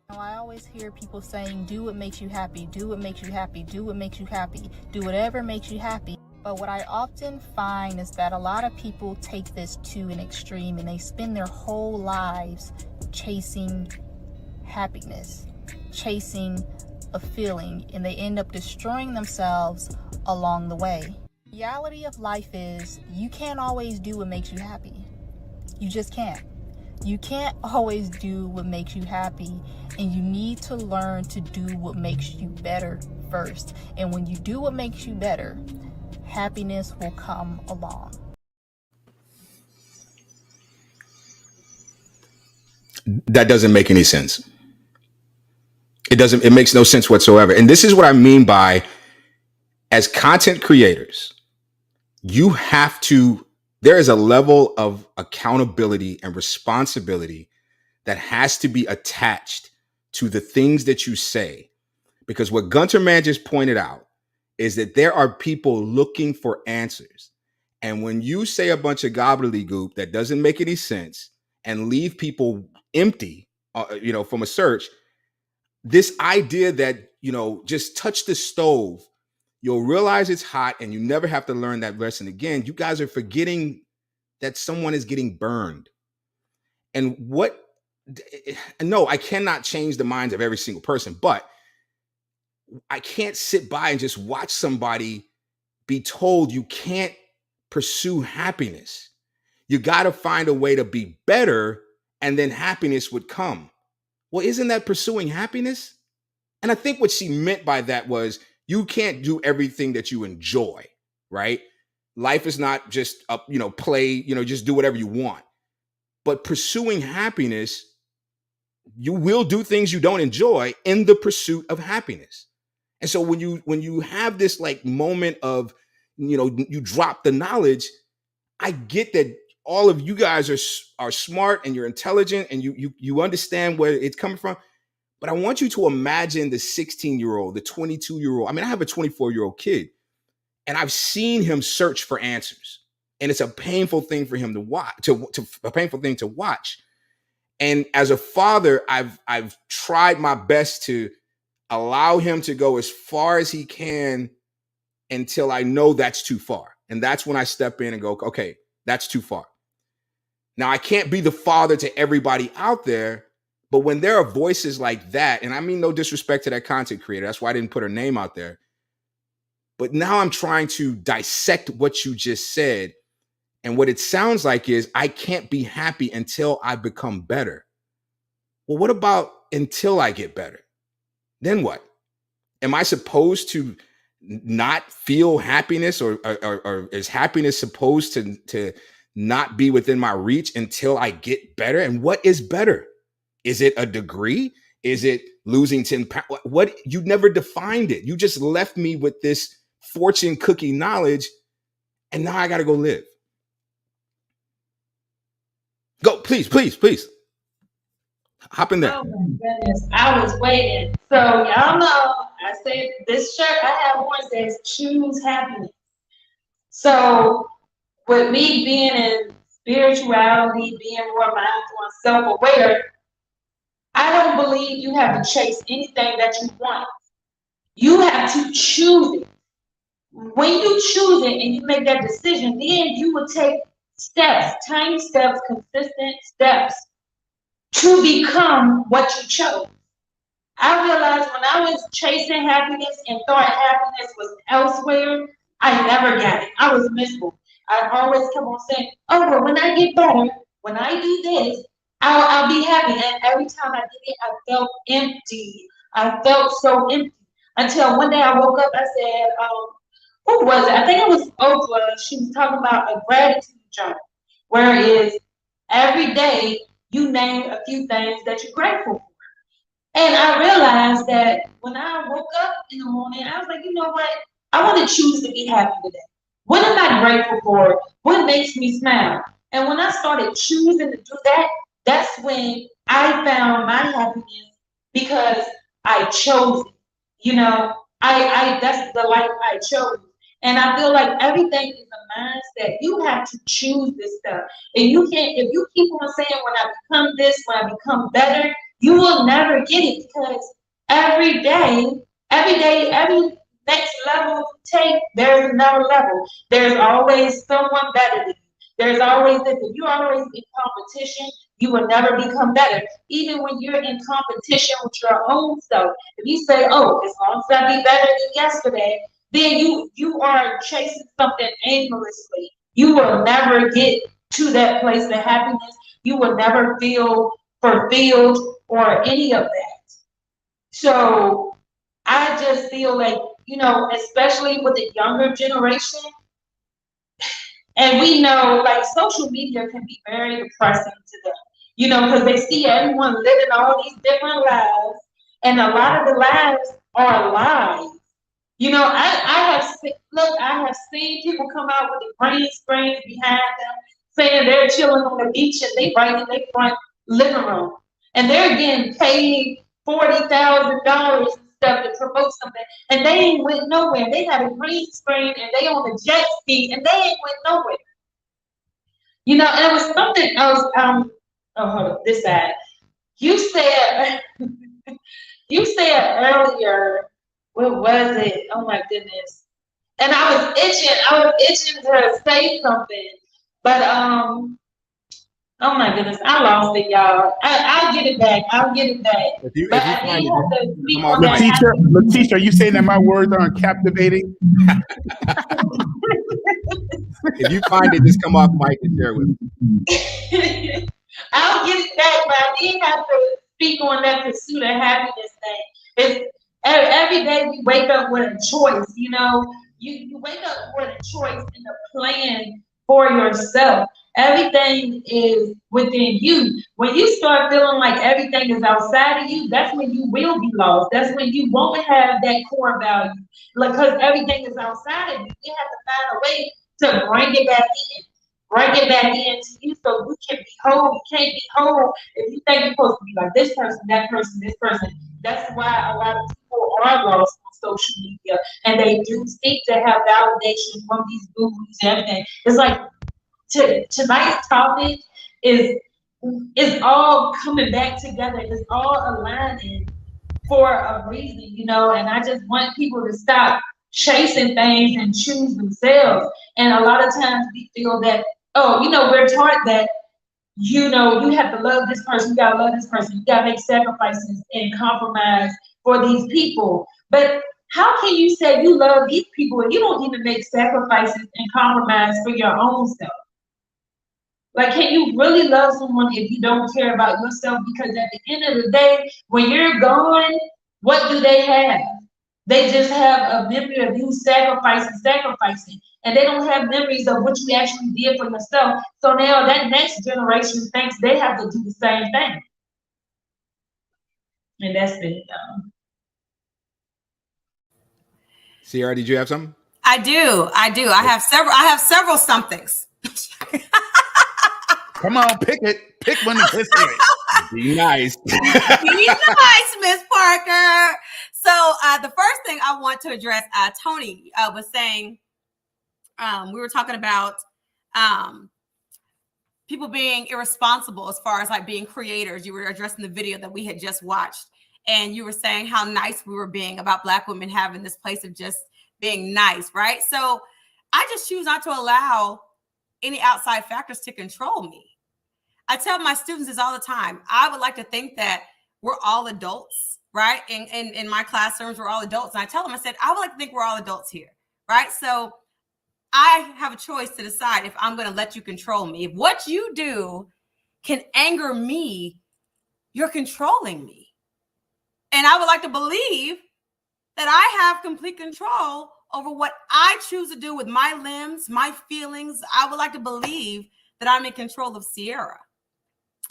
Now, I always hear people saying, do what makes you happy, do what makes you happy, do what makes you happy, do whatever makes you happy. But what I often find is that a lot of people take this to an extreme and they spend their whole lives chasing happiness, chasing a feeling, and they end up destroying themselves along the way. The reality of life is you can't always do what makes you happy. You just can't. You can't always do what makes you happy, and you need to learn to do what makes you better first. And when you do what makes you better, happiness will come along. That doesn't make any sense. It makes no sense whatsoever. And this is what I mean by, as content creators, there is a level of accountability and responsibility that has to be attached to the things that you say. Because what Gunter Man just pointed out is that there are people looking for answers. And when you say a bunch of gobbledygook that doesn't make any sense and leave people empty, you know, from a search, this idea that, you know, just touch the stove, you'll realize it's hot and you never have to learn that lesson again. You guys are forgetting that someone is getting burned. And no, I cannot change the minds of every single person, but I can't sit by and just watch somebody be told you can't pursue happiness. You got to find a way to be better, and then happiness would come. Well, isn't that pursuing happiness? And I think what she meant by that was, you can't do everything that you enjoy, right? Life is not just play, just do whatever you want. But pursuing happiness, you will do things you don't enjoy in the pursuit of happiness. And so when you have this like moment of, you drop the knowledge, I get that all of you guys are smart and you're intelligent and you understand where it's coming from. But I want you to imagine the 16-year-old, the 22-year-old. I mean, I have a 24-year-old kid, and I've seen him search for answers. And it's a painful thing for him to watch, a painful thing to watch. And as a father, I've tried my best to allow him to go as far as he can until I know that's too far. And that's when I step in and go, okay, that's too far. Now, I can't be the father to everybody out there, but when there are voices like that, and I mean no disrespect to that content creator, that's why I didn't put her name out there. But now I'm trying to dissect what you just said. And what it sounds like is, I can't be happy until I become better. Well, what about until I get better? Then what? Am I supposed to not feel happiness, or is happiness supposed to not be within my reach until I get better? And what is better? Is it a degree? Is it losing 10 pounds? What? You never defined it. You just left me with this fortune cookie knowledge, and now I got to go live. Go, please. Hop in there. Oh my goodness, I was waiting. So y'all know, I said this shirt I have on says choose happiness. So with me being in spirituality, being more mindful and self-aware, I don't believe you have to chase anything that you want. You have to choose it. When you choose it and you make that decision, then you will take steps, tiny steps, consistent steps to become what you chose. I realized when I was chasing happiness and thought happiness was elsewhere, I never got it. I was miserable. I always kept on saying, oh, well, when I get better, when I do this, I'll be happy. And every time I did it, I felt empty. I felt so empty until one day I woke up. I said, who was it? I think it was Oprah. She was talking about a gratitude journal, where it is every day you name a few things that you're grateful for. And I realized that when I woke up in the morning, I was like, you know what? I want to choose to be happy today. What am I grateful for? What makes me smile? And when I started choosing to do that, that's when I found my happiness because I chose it. You know, I that's the life I chose. And I feel like everything is a mindset. You have to choose this stuff. And you can't, if you keep on saying, when I become this, when I become better, you will never get it, because every day, every next level you take, there's another level. There's always someone better than you. There's always this. If you're always in competition, you will never become better. Even when you're in competition with your own self, if you say, oh, as long as I be better than yesterday, then you are chasing something aimlessly. You will never get to that place of happiness. You will never feel fulfilled or any of that. So I just feel like, you know, especially with the younger generation, and we know like social media can be very depressing to them, you know, because they see everyone living all these different lives, and a lot of the lives are lies. You know, I have seen people come out with the green screens behind them saying they're chilling on the beach and they right in their front living room. And they're getting paid $40,000 and stuff to promote something. And they ain't went nowhere. They had a green screen and they on a jet ski and they ain't went nowhere. You know, and it was something else. Oh, hold on, this side. You said earlier, what was it? Oh my goodness. And I was itching to say something. But oh my goodness, I lost it, y'all. I'll get it back. If you find it, come on, Letitia, are you saying that my words aren't captivating? If you find it, just come off mic and share with me. I'll get it back, but I did have to speak on that pursuit of happiness thing. It's every day we wake up with a choice, you know. You wake up with a choice and a plan for yourself. Everything is within you. When you start feeling like everything is outside of you, that's when you will be lost. That's when you won't have that core value. Because everything is outside of you. You have to find a way to bring it back in. Bring it back into you so you can be whole. You can't be whole if you think you're supposed to be like this person, that person, this person. That's why a lot of people are lost on social media, and they do seek to have validation from these gurus and everything. It's like tonight's topic is all coming back together. It's all aligning for a reason, you know. And I just want people to stop chasing things and choose themselves. And a lot of times we feel that, oh, you know, we're taught that, you know, you have to love this person, you gotta love this person, you gotta make sacrifices and compromise for these people. But how can you say you love these people and you don't even make sacrifices and compromise for your own self? Like, can you really love someone if you don't care about yourself? Because at the end of the day, when you're gone, what do they have? They just have a memory of you sacrificing, and they don't have memories of what you actually did for yourself. So now that next generation thinks they have to do the same thing. And that's it. Sierra, did you have something? I do. I have several somethings. Come on, pick it. Pick one to piss it. Be nice. Be nice, Miss Parker. So the first thing I want to address, Tony was saying, we were talking about people being irresponsible as far as like being creators. You were addressing the video that we had just watched, and you were saying how nice we were being about Black women having this place of just being nice, right? So I just choose not to allow any outside factors to control me. I tell my students this all the time. I would like to think that we're all adults, right? In my classrooms, we're all adults. And I tell them, I said, I would like to think we're all adults here, right? So I have a choice to decide if I'm going to let you control me. If what you do can anger me, you're controlling me. And I would like to believe that I have complete control over what I choose to do with my limbs, my feelings. I would like to believe that I'm in control of Sierra.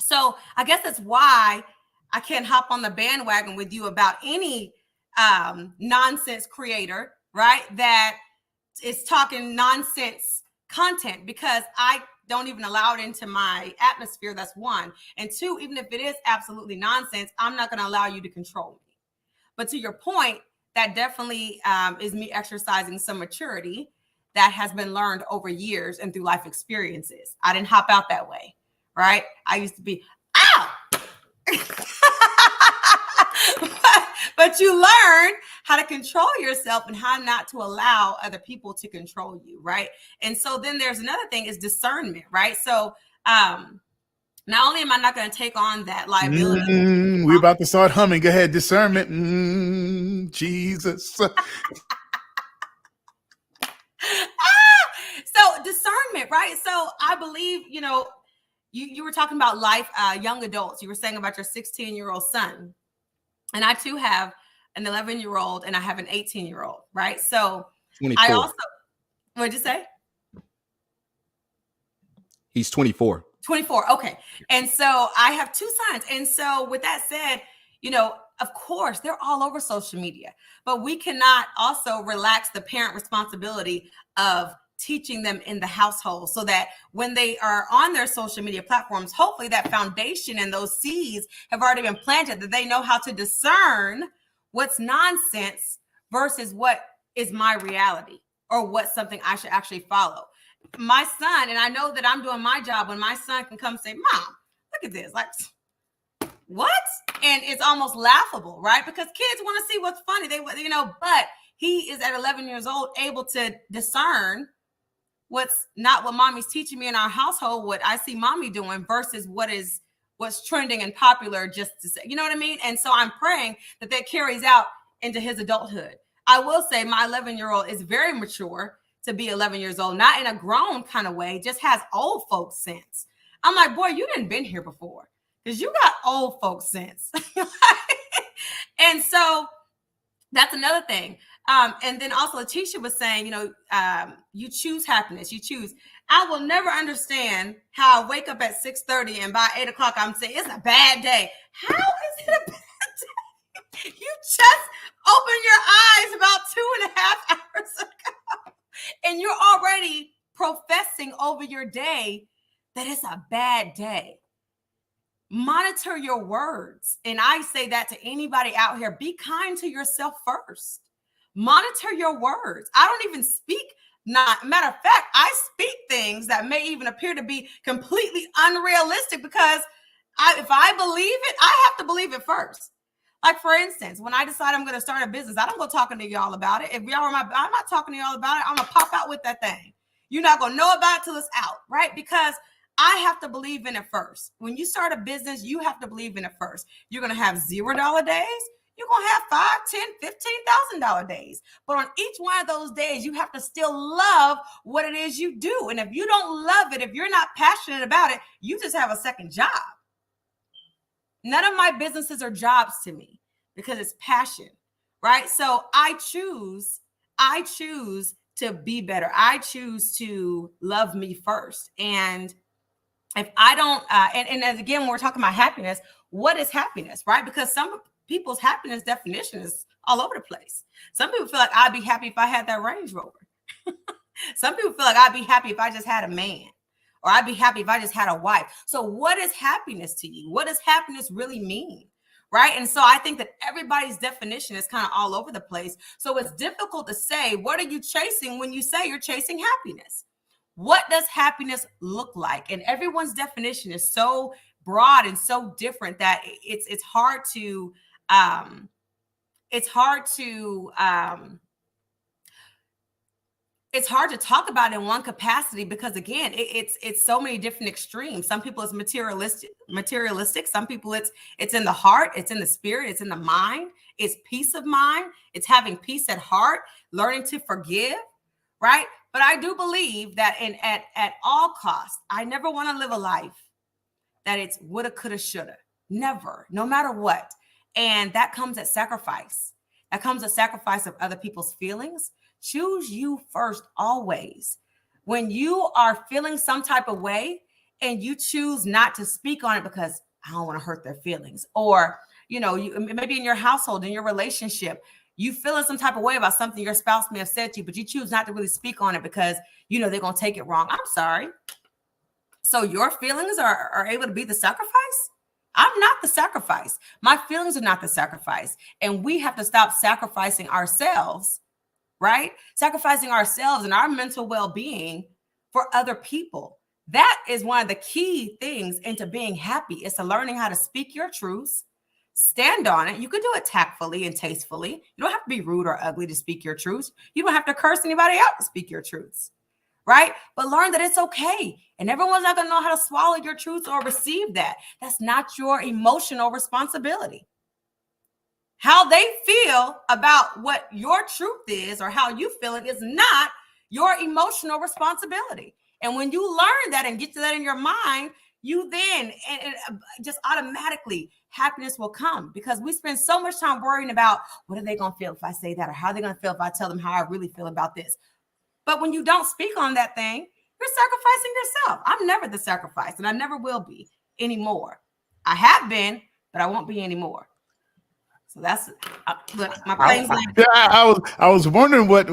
So I guess that's why I can't hop on the bandwagon with you about any nonsense creator, right? That is talking nonsense content, because I don't even allow it into my atmosphere. That's one. And two, even if it is absolutely nonsense, I'm not going to allow you to control me. But to your point, that definitely is me exercising some maturity that has been learned over years and through life experiences. I didn't hop out that way, right? I used to be, ow! But you learn how to control yourself and how not to allow other people to control you, right? And so then there's another thing is discernment, right? So not only am I not going to take on that liability. We're about to start humming. Go ahead, discernment. Jesus. So discernment, right? So I believe, you were talking about life, young adults. You were saying about your 16-year-old son. And I too have an 11-year-old and I have an 18-year-old, right? So 24. I also, what'd you say? He's 24. 24. Okay. And so I have two sons. And so with that said, of course, they're all over social media, but we cannot also relax the parent responsibility of teaching them in the household so that when they are on their social media platforms, hopefully that foundation and those seeds have already been planted, that they know how to discern what's nonsense versus what is my reality or what's something I should actually follow. My son, and I know that I'm doing my job when my son can come say, Mom, look at this. Like, what? And it's almost laughable, right? Because kids want to see what's funny. But he is at 11 years old able to discern what's not what mommy's teaching me in our household, what I see mommy doing versus what's trending and popular, just to say, you know what I mean? And so I'm praying that carries out into his adulthood. I will say my 11-year-old is very mature to be 11 years old, not in a grown kind of way, just has old folks sense. I'm like, boy, you didn't been here before because you got old folks sense. And so that's another thing. And then also Letitia was saying, you choose happiness, you choose. I will never understand how I wake up at 6:30 and by 8 o'clock, I'm saying it's a bad day. How is it a bad day? You just opened your eyes about 2.5 hours ago and you're already professing over your day that it's a bad day. Monitor your words. And I say that to anybody out here, be kind to yourself first. Monitor your words. I don't even speak, matter of fact, I speak things that may even appear to be completely unrealistic because if I believe it, I have to believe it first. Like for instance, when I decide I'm going to start a business, I don't go talking to y'all about it. If y'all are I'm not talking to y'all about it. I'm going to pop out with that thing. You're not going to know about it till it's out, right? Because I have to believe in it first. When you start a business, you have to believe in it first. You're going to have $0 days. You're going to have $5,000, $10,000, $15,000 days. But on each one of those days, you have to still love what it is you do. And if you don't love it, if you're not passionate about it, you just have a second job. None of my businesses are jobs to me because it's passion, right? So I choose to be better. I choose to love me first. And if I don't, and as again, when we're talking about happiness, what is happiness, right? Because some people's happiness definition is all over the place. Some people feel like I'd be happy if I had that Range Rover. Some people feel like I'd be happy if I just had a man, or I'd be happy if I just had a wife. So what is happiness to you? What does happiness really mean? Right. And so I think that everybody's definition is kind of all over the place. So it's difficult to say, what are you chasing when you say you're chasing happiness? What does happiness look like? And everyone's definition is so broad and so different that it's hard to talk about in one capacity because again, it's so many different extremes. Some people it's materialistic. Some people it's in the heart, it's in the spirit, it's in the mind, it's peace of mind, it's having peace at heart, learning to forgive, right? But I do believe that at all costs, I never want to live a life that it's woulda, coulda, shoulda. Never, no matter what. And that comes at sacrifice. That comes at sacrifice of other people's feelings. Choose you first always. When you are feeling some type of way and you choose not to speak on it because I don't want to hurt their feelings, or, you know, you maybe in your household, in your relationship, you feeling some type of way about something your spouse may have said to you, but you choose not to really speak on it because, you know, they're going to take it wrong. I'm sorry. So your feelings are able to be the sacrifice? I'm not the sacrifice. My feelings are not the sacrifice. And we have to stop sacrificing ourselves, right? Sacrificing ourselves and our mental well-being for other people. That is one of the key things into being happy, is to learning how to speak your truths, stand on it. You can do it tactfully and tastefully. You don't have to be rude or ugly to speak your truths. You don't have to curse anybody out to speak your truths, right? But learn that it's okay. And everyone's not going to know how to swallow your truths or receive that. That's not your emotional responsibility. How they feel about what your truth is or how you feel it is not your emotional responsibility. And when you learn that and get to that in your mind, you then just automatically happiness will come, because we spend so much time worrying about what are they going to feel if I say that, or how are they going to feel if I tell them how I really feel about this. But when you don't speak on that thing, you're sacrificing yourself. I'm never the sacrifice, and I never will be anymore. I have been, but I won't be anymore. So that's my plane's landing. I was wondering what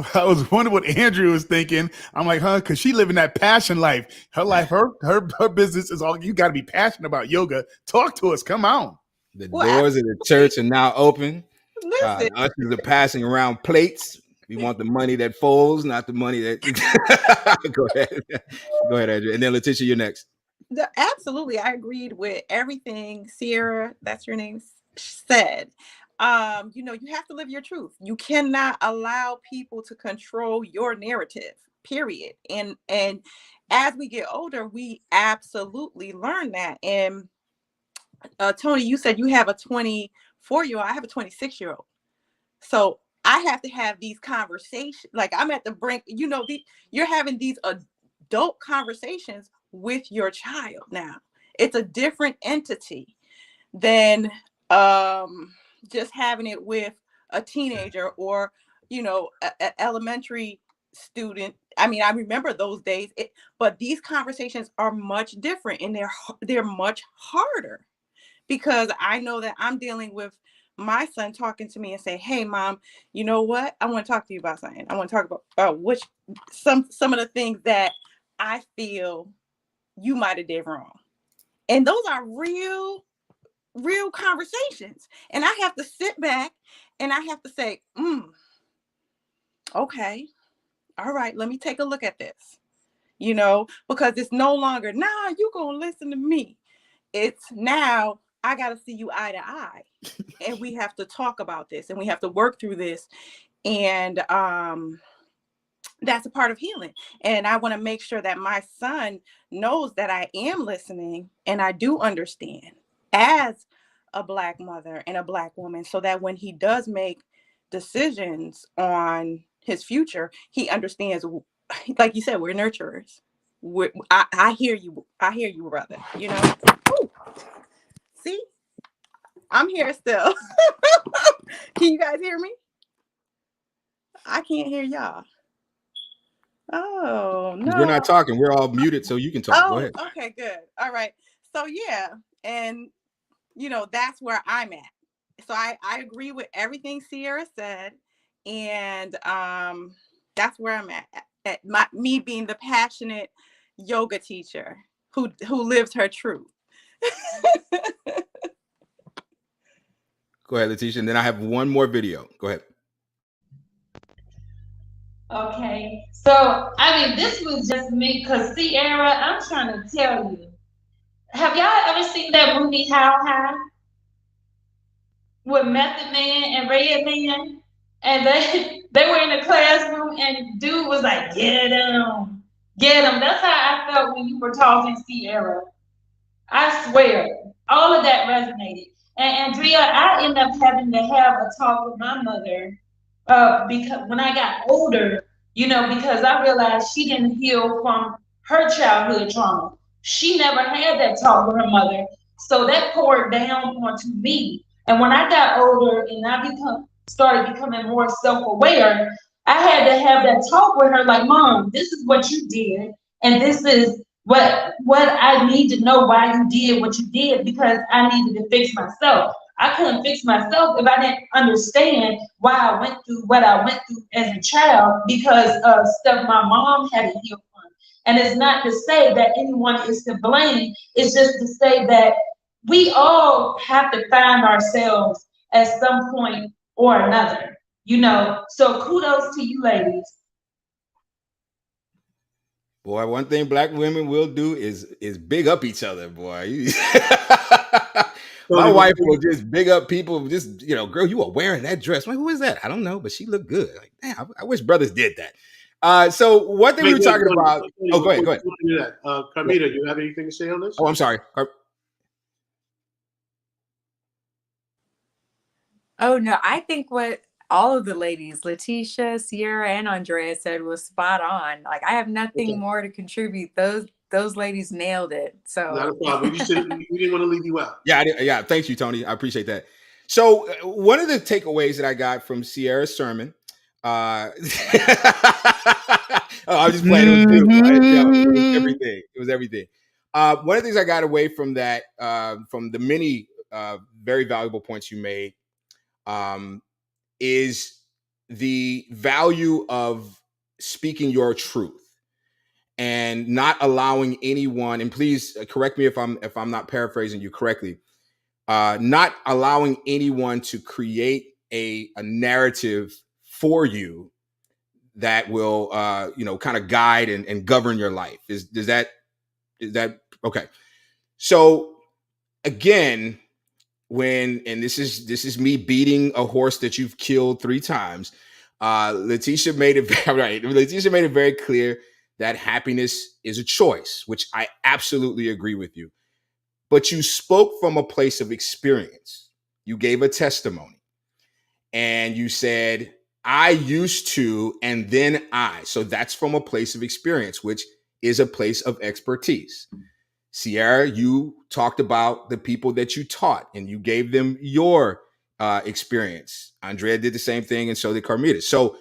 Andrea was thinking. I'm like, huh? Because she living that passion life. Her life, her business is all. You got to be passionate about yoga. Talk to us. Come on. The doors of the church are now open. Ushers are passing around plates. We want the money that folds, not the money that. Go ahead, Andrea, and then Letitia, you're next. Absolutely, I agreed with everything Sierra, that's your name, said. You know, you have to live your truth. You cannot allow people to control your narrative, period. And as we get older, we absolutely learn that. And Tony, you said you have a 24-year-old. I have a 26-year-old. So I have to have these conversations. Like, I'm at the brink, you know, you're having these adult conversations with your child now. It's a different entity than just having it with a teenager or, you know, an elementary student. I mean, I remember those days, but these conversations are much different, and they're much harder, because I know that I'm dealing with my son talking to me and say, hey, Mom, you know what? I want to talk to you about something. I want to talk about some of the things that I feel you might have did wrong. And those are real conversations. And I have to sit back and I have to say, okay, all right, let me take a look at this, you know, because it's no longer, nah, you gonna listen to me. It's now, I got to see you eye to eye, and we have to talk about this, and we have to work through this. And that's a part of healing. And I want to make sure that my son knows that I am listening and I do understand as a Black mother and a Black woman, so that when he does make decisions on his future, he understands, like you said, we're nurturers. I hear you. I hear you, brother. You know, ooh. See, I'm here still. Can you guys hear me? I can't hear y'all. Oh, no. We're not talking. We're all muted, so you can talk. Oh, go ahead. Okay, good. All right. So, yeah. And, you know, that's where I'm at. So I agree with everything Sierra said. And that's where I'm at me being the passionate yoga teacher who lives her truth. Go ahead, Letitia. And then I have one more video. Go ahead. Okay, so I mean, this was just me, because Sierra, I'm trying to tell you, have y'all ever seen that movie How High with Method Man and Redman? And they were in the classroom, and dude was like, get him. That's how I felt when you were talking, Sierra. I swear, all of that resonated. And Andrea, I ended up having to have a talk with my mother because when I got older, you know, because I realized she didn't heal from her childhood trauma. She never had that talk with her mother. So that poured down onto me. And when I got older and I started becoming more self-aware, I had to have that talk with her, like, Mom, this is what you did, and this is what I need to know why you did what you did, because I needed to fix myself. I couldn't fix myself if I didn't understand why I went through what I went through as a child, because of stuff my mom had to heal from. And it's not to say that anyone is to blame. It's just to say that we all have to find ourselves at some point or another, you know. So kudos to you ladies. Boy, one thing black women will do is big up each other, boy. My wife will just big up people, just, you know, girl, you are wearing that dress. I'm like, who is that? I don't know, but she looked good. Like, damn, I wish brothers did that. So what we were talking about. Oh, go ahead. Carmita, do you have anything to say on this? Oh, I'm sorry. Oh no, I think what all of the ladies, Letitia, Sierra, and Andrea, said was spot on. Like, I have nothing more to contribute. Those ladies nailed it. So not a problem. We didn't want to leave you out. Yeah. Thank you, Tony. I appreciate that. So one of the takeaways that I got from Sierra's sermon, I was just playing. It was beautiful. It was everything. It was everything. One of the things I got away from that, from the many very valuable points you made, is the value of speaking your truth and not allowing anyone, and please correct me if I'm not paraphrasing you correctly, not allowing anyone to create a narrative for you that will kind of guide and govern your life. Is that okay? So again, and this is me beating a horse that you've killed 3 times. Letitia made it right. Letitia made it very clear that happiness is a choice, which I absolutely agree with you. But you spoke from a place of experience. You gave a testimony, and you said, "I used to, and then I." So that's from a place of experience, which is a place of expertise. Sierra, you talked about the people that you taught, and you gave them your experience. Andrea did the same thing, and so did Carmita. So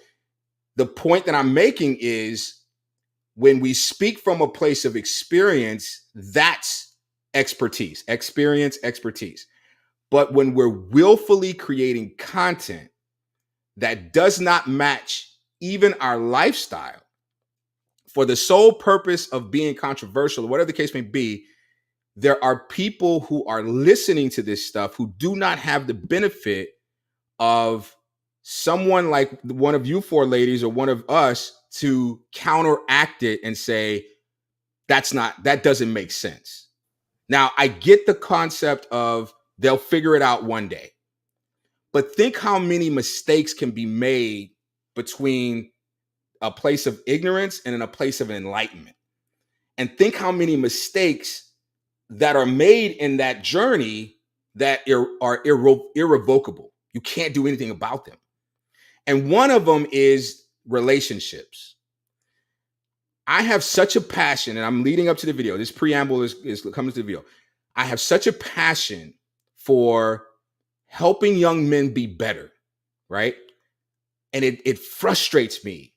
the point that I'm making is, when we speak from a place of experience, that's expertise. But when we're willfully creating content that does not match even our lifestyle, for the sole purpose of being controversial, or whatever the case may be, there are people who are listening to this stuff who do not have the benefit of someone like one of you 4 ladies or one of us to counteract it and say, that doesn't make sense. Now, I get the concept of they'll figure it out one day, but think how many mistakes can be made between a place of ignorance and in a place of enlightenment. And think how many mistakes that are made in that journey that are irrevocable. You can't do anything about them. And one of them is relationships. I have such a passion, and I'm leading up to the video. This preamble is coming to the video. I have such a passion for helping young men be better, right? And it frustrates me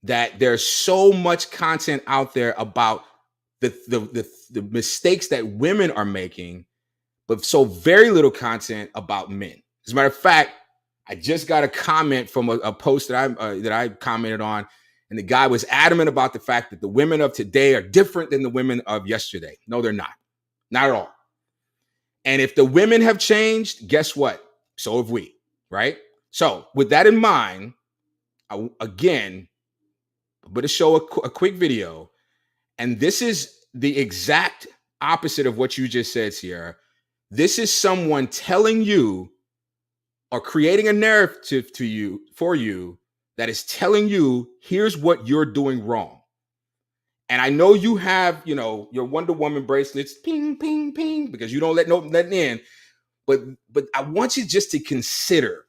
that there's so much content out there about the mistakes that women are making, but so very little content about men. As a matter of fact, I just got a comment from a post that I commented on, and the guy was adamant about the fact that the women of today are different than the women of yesterday. No, they're not. Not at all. And if the women have changed, guess what? So have we, right? So with that in mind, I'm going to show a quick video. And this is the exact opposite of what you just said, Sierra. This is someone telling you or creating a narrative for you that is telling you, here's what you're doing wrong. And I know you have, your Wonder Woman bracelets, ping, ping, ping, because you don't let nothing in. But I want you just to consider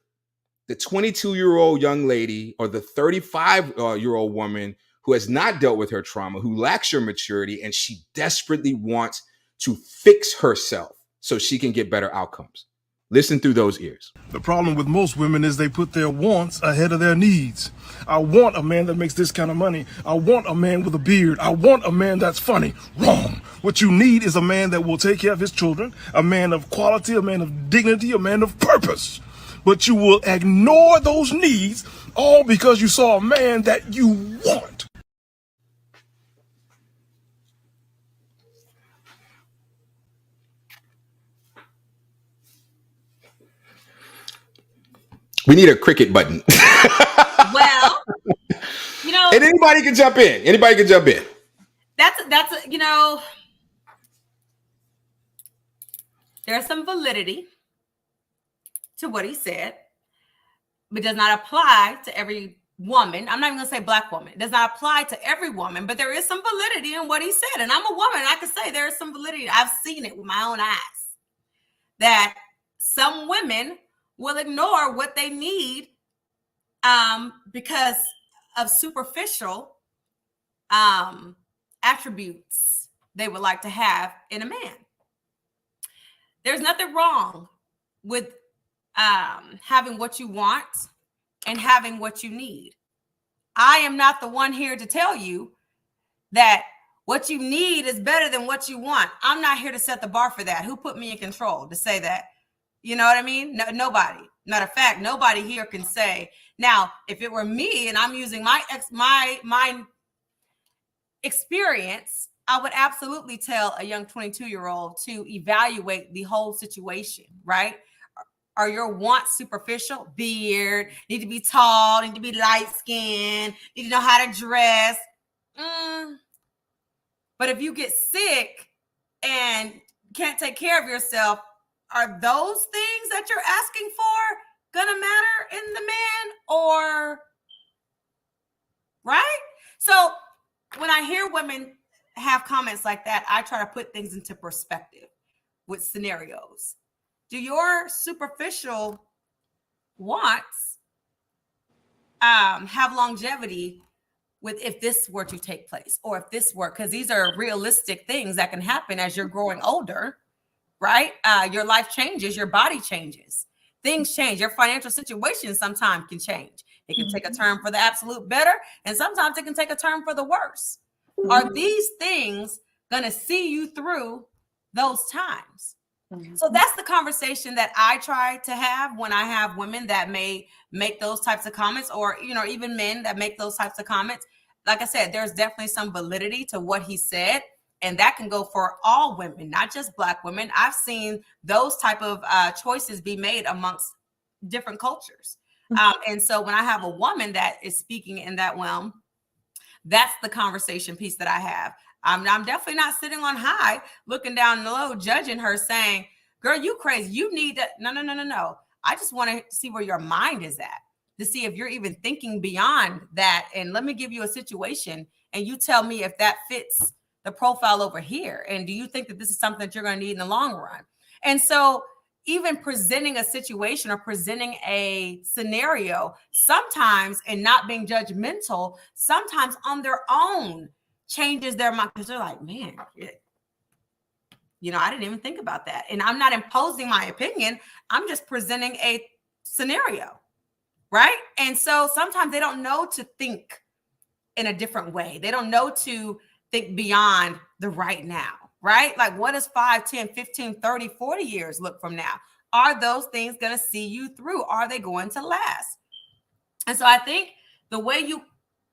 the 22-year-old young lady or the 35-year-old woman who has not dealt with her trauma, who lacks your maturity, and she desperately wants to fix herself so she can get better outcomes. Listen through those ears. The problem with most women is they put their wants ahead of their needs. I want a man that makes this kind of money. I want a man with a beard. I want a man that's funny. Wrong. What you need is a man that will take care of his children, a man of quality, a man of dignity, a man of purpose. But you will ignore those needs all because you saw a man that you want. We need a cricket button. Well, you know, and anybody can jump in. Anybody can jump in. That's you know, there's some validity to what he said, but does not apply to every woman. I'm not even gonna say black woman. It does not apply to every woman, but there is some validity in what he said. And I'm a woman. I can say there is some validity. I've seen it with my own eyes that some women will ignore what they need because of superficial attributes they would like to have in a man. There's nothing wrong with having what you want and having what you need. I am not the one here to tell you that what you need is better than what you want. I'm not here to set the bar for that. Who put me in control to say that? You know what I mean? No, nobody. Matter of fact, nobody here can say. Now, if it were me and I'm using my experience, I would absolutely tell a young 22-year-old to evaluate the whole situation, right? Are your wants superficial? Beard, need to be tall, need to be light-skinned, need to know how to dress. But if you get sick and can't take care of yourself, are those things that you're asking for gonna matter in the man, or right? So when I hear women have comments like that, I try to put things into perspective with scenarios. Do your superficial wants have longevity with if this were to take place, or if this were, because these are realistic things that can happen as you're growing older, right? Your life changes, your body changes, things change, your financial situation sometimes can change. It can take a turn for the absolute better, and sometimes it can take a turn for the worse. Are these things going to see you through those times? So that's the conversation that I try to have when I have women that may make those types of comments, or, you know, even men that make those types of comments. Like I said, there's definitely some validity to what he said, and that can go for all women, not just Black women. I've seen those type of choices be made amongst different cultures. And so when I have a woman that is speaking in that realm, that's the conversation piece that I have. I'm definitely not sitting on high, looking down low, judging her, saying, girl, you crazy. You need to, no. I just want to see where your mind is at, to see if you're even thinking beyond that. And let me give you a situation, and you tell me if that fits the profile over here. And do you think that this is something that you're going to need in the long run? And so even presenting a situation or presenting a scenario, sometimes, and not being judgmental, sometimes on their own changes their mind, because they're like, man, you know, I didn't even think about that. And I'm not imposing my opinion. I'm just presenting a scenario, right? And so sometimes they don't know to think in a different way. They don't know to think beyond the right now, right? Like, what does 5, 10, 15, 30, 40 years look from now? Are those things going to see you through? Are they going to last? And so I think the way you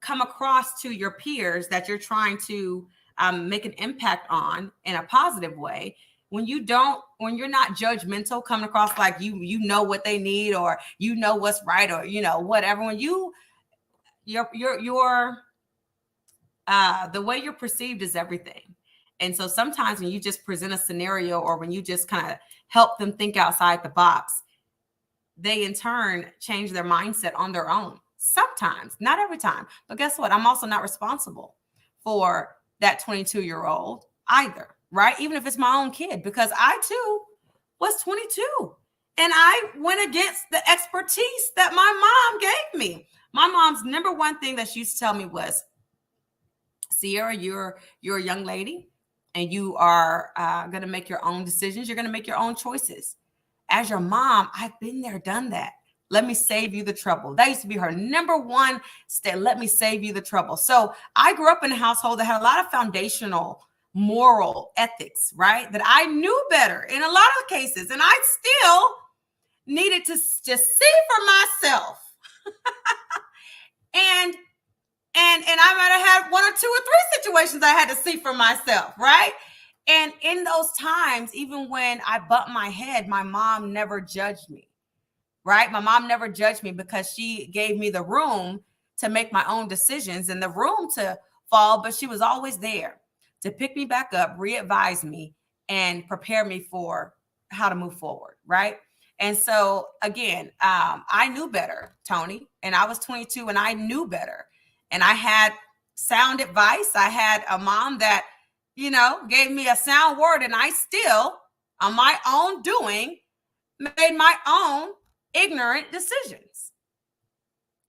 come across to your peers that you're trying to make an impact on in a positive way, when you're not judgmental, coming across like you know what they need, or you know what's right, or you know whatever, when your the way you're perceived is everything. And so sometimes when you just present a scenario, or when you just kind of help them think outside the box, they in turn change their mindset on their own. Sometimes, not every time. But guess what? I'm also not responsible for that 22-year-old either, right? Even if it's my own kid, because I too was 22 and I went against the expertise that my mom gave me. My mom's number one thing that she used to tell me was, Sierra, you're a young lady and you are going to make your own decisions. You're going to make your own choices. As your mom, I've been there, done that. Let me save you the trouble. That used to be her number one step. Let me save you the trouble. So I grew up in a household that had a lot of foundational moral ethics, right? That I knew better in a lot of cases. And I still needed to just see for myself. and I might have had 1 or 2 or 3 situations I had to see for myself, right? And in those times, even when I bumped my head, my mom never judged me, right? My mom never judged me because she gave me the room to make my own decisions and the room to fall, but she was always there to pick me back up, re-advise me, and prepare me for how to move forward, right? And so, again, I knew better, Tony, and I was 22 and I knew better. And I had sound advice. I had a mom that, gave me a sound word, and I still, on my own doing, made my own ignorant decisions.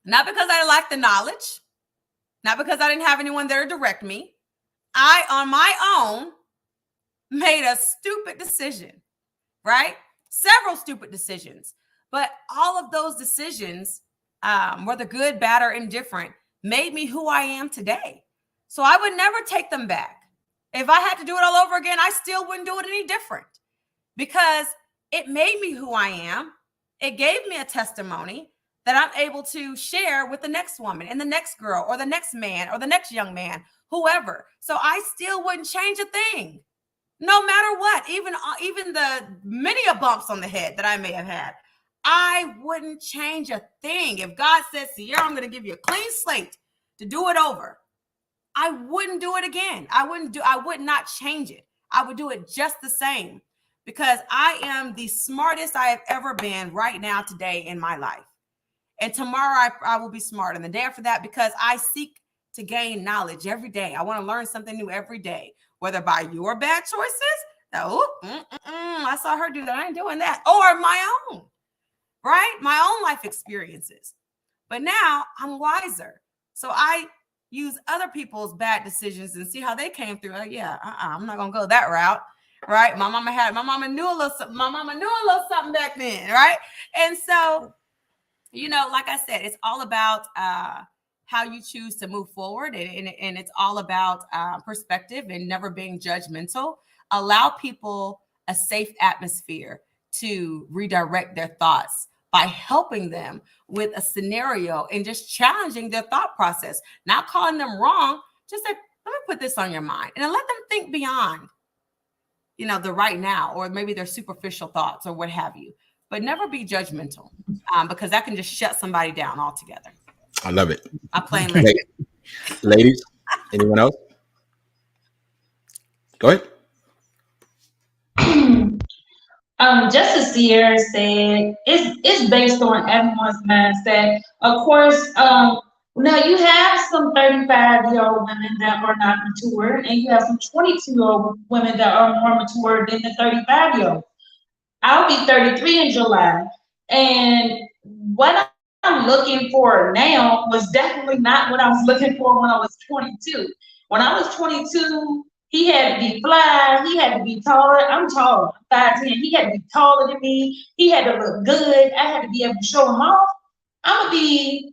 Not because I lacked the knowledge, not because I didn't have anyone there to direct me. I, on my own, made a stupid decision, right? Several stupid decisions. But all of those decisions, whether good, bad, or indifferent, made me who I am today. So I would never take them back. If I had to do it all over again, I still wouldn't do it any different because it made me who I am. It gave me a testimony that I'm able to share with the next woman and the next girl or the next man or the next young man, whoever. So I still wouldn't change a thing, no matter what, even the many bumps on the head that I may have had. I wouldn't change a thing. If God says, Sierra, I'm going to give you a clean slate to do it over, I wouldn't do it again. I would not change it. I would do it just the same because I am the smartest I have ever been right now today in my life. And tomorrow I will be smart. And the day after that, because I seek to gain knowledge every day. I want to learn something new every day, whether by your bad choices. I saw her do that. I ain't doing that. Or my own, right? My own life experiences. But now I'm wiser. So I use other people's bad decisions and see how they came through. Like, I'm not going to go that route. Right. My mama knew a little something back then. Right. And so, like I said, it's all about how you choose to move forward. And it's all about perspective and never being judgmental. Allow people a safe atmosphere to redirect their thoughts by helping them with a scenario and just challenging their thought process, not calling them wrong. Just say, let me put this on your mind and let them think beyond, the right now, or maybe their superficial thoughts or what have you, but never be judgmental because that can just shut somebody down altogether. I love it. I'm playing ladies, anyone else? Go ahead. Just as Sierra said, it's based on everyone's mindset. Of course, now you have some 35-year-old women that are not mature, and you have some 22-year-old women that are more mature than the 35-year-old. I'll be 33 in July, and what I'm looking for now was definitely not what I was looking for when I was 22. When I was 22, he had to be fly. He had to be taller. I'm tall, 5'10". He had to be taller than me. He had to look good. I had to be able to show him off. I'm going to be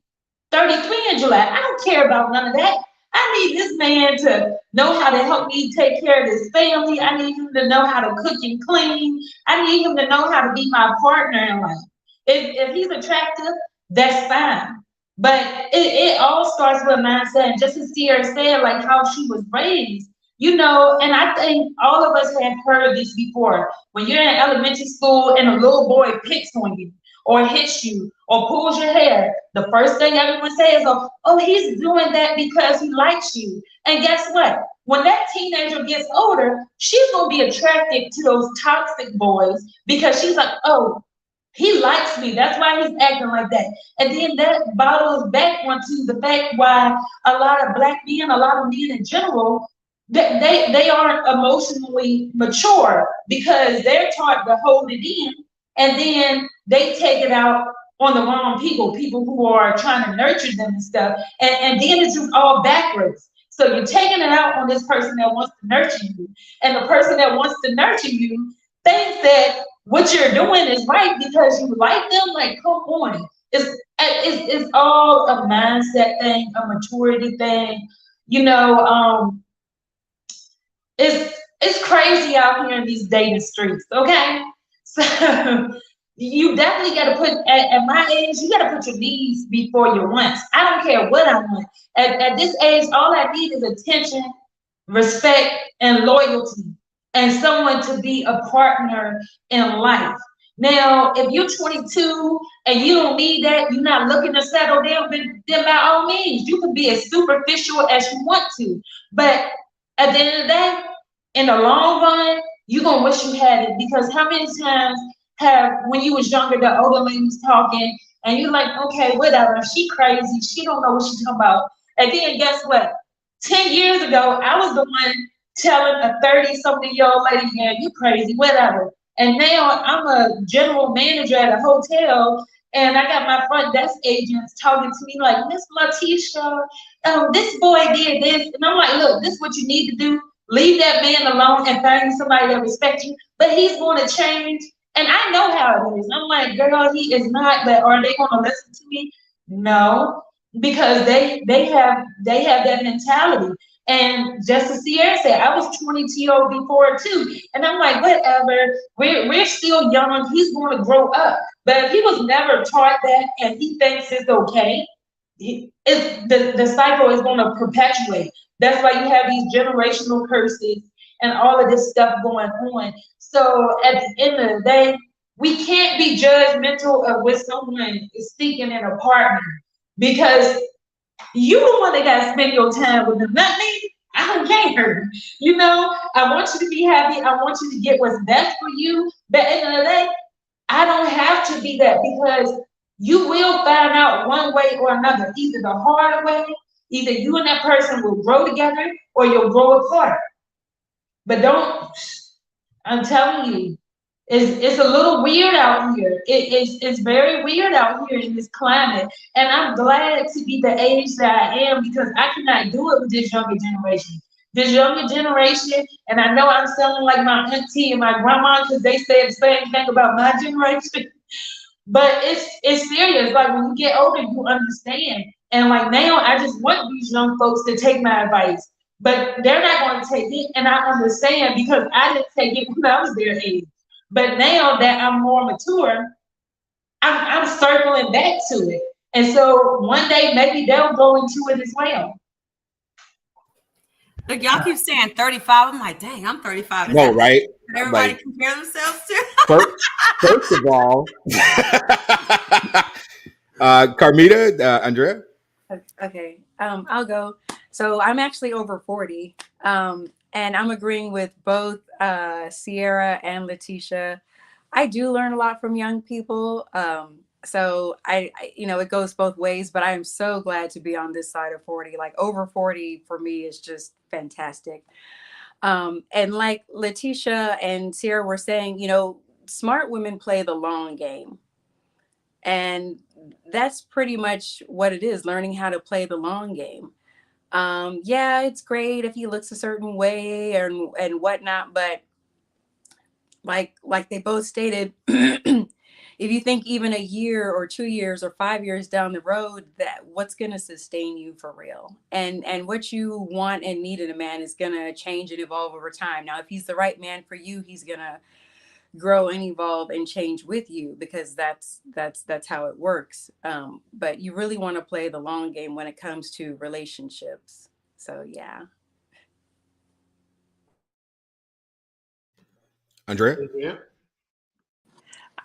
33 in July. I don't care about none of that. I need this man to know how to help me take care of his family. I need him to know how to cook and clean. I need him to know how to be my partner in life. If he's attractive, that's fine. But it all starts with mindset. And just as Sierra said, like how she was raised, and I think all of us have heard this before. When you're in elementary school and a little boy picks on you or hits you or pulls your hair, the first thing everyone says, oh, he's doing that because he likes you. And guess what? When that teenager gets older, she's going to be attracted to those toxic boys because she's like, oh, he likes me. That's why he's acting like that. And then that bottles back onto the fact why a lot of black men, a lot of men in general, they aren't emotionally mature because they're taught to hold it in, and then they take it out on the wrong people who are trying to nurture them and stuff. And then it's just all backwards. So you're taking it out on this person that wants to nurture you. And the person that wants to nurture you thinks that what you're doing is right because you like them. Like, come on. It's all a mindset thing, a maturity thing. You know, it's crazy out here in these dating streets, okay? So you definitely got to put, at my age, you got to put your needs before your wants. I don't care what I want. At this age, all I need is attention, respect, and loyalty, and someone to be a partner in life. Now, if you're 22 and you don't need that, you're not looking to settle down, then by all means, you can be as superficial as you want to. But at the end of the day, in the long run, you're going to wish you had it, because how many times when you was younger, the older lady was talking, and you're like, okay, whatever, she crazy, she don't know what she's talking about. And then guess what? 10 years ago, I was the one telling a 30-something-year-old lady, yeah, you crazy, whatever. And now I'm a general manager at a hotel, and I got my front desk agents talking to me like, Miss Latisha, this boy did this. And I'm like, look, this is what you need to do. Leave that man alone and find somebody that respects you. But he's going to change. And I know how it is. I'm like, girl, he is not. But are they going to listen to me? No, because they have that mentality. And just as Sierra said, I was 22 before too. And I'm like, whatever, we're still young. He's going to grow up. But if he was never taught that and he thinks it's okay, the cycle is going to perpetuate. That's why you have these generational curses and all of this stuff going on. So at the end of the day, we can't be judgmental of what someone is seeking in a partner, because you the one that got to spend your time with them, not me. I don't care. You know, I want you to be happy. I want you to get what's best for you. But at the end of the day, I don't have to be that, because you will find out one way or another, either the hard way, either you and that person will grow together or you'll grow apart. But I'm telling you, it's a little weird out here. It's very weird out here in this climate. And I'm glad to be the age that I am, because I cannot do it with this younger generation. This younger generation, and I know I'm sounding like my auntie and my grandma, because they said the same thing about my generation. But it's serious. Like, when you get older, you understand. And like now, I just want these young folks to take my advice. But they're not going to take it, and I understand, because I didn't take it when I was their age. But now that I'm more mature, I'm circling back to it. And so one day maybe they'll go into it as well. Look, y'all keep saying 35. I'm like, dang, I'm 35. No, right? Everybody Like, compare themselves to. first of all, Carmita, Andrea. Okay, I'll go. So I'm actually over 40, and I'm agreeing with both Sierra and Latisha. I do learn a lot from young people. So I, it goes both ways, but I am so glad to be on this side of 40. Like, over 40 for me is just fantastic. And like Latisha and Sierra were saying, smart women play the long game. And that's pretty much what it is, learning how to play the long game. Yeah, it's great if he looks a certain way and whatnot, but like they both stated, if you think even a year or 2 years or 5 years down the road, that what's going to sustain you for real, and what you want and need in a man is going to change and evolve over time. Now, if he's the right man for you, he's going to grow and evolve and change with you, because that's how it works. But you really want to play the long game when it comes to relationships. So yeah. Andrea? Yeah.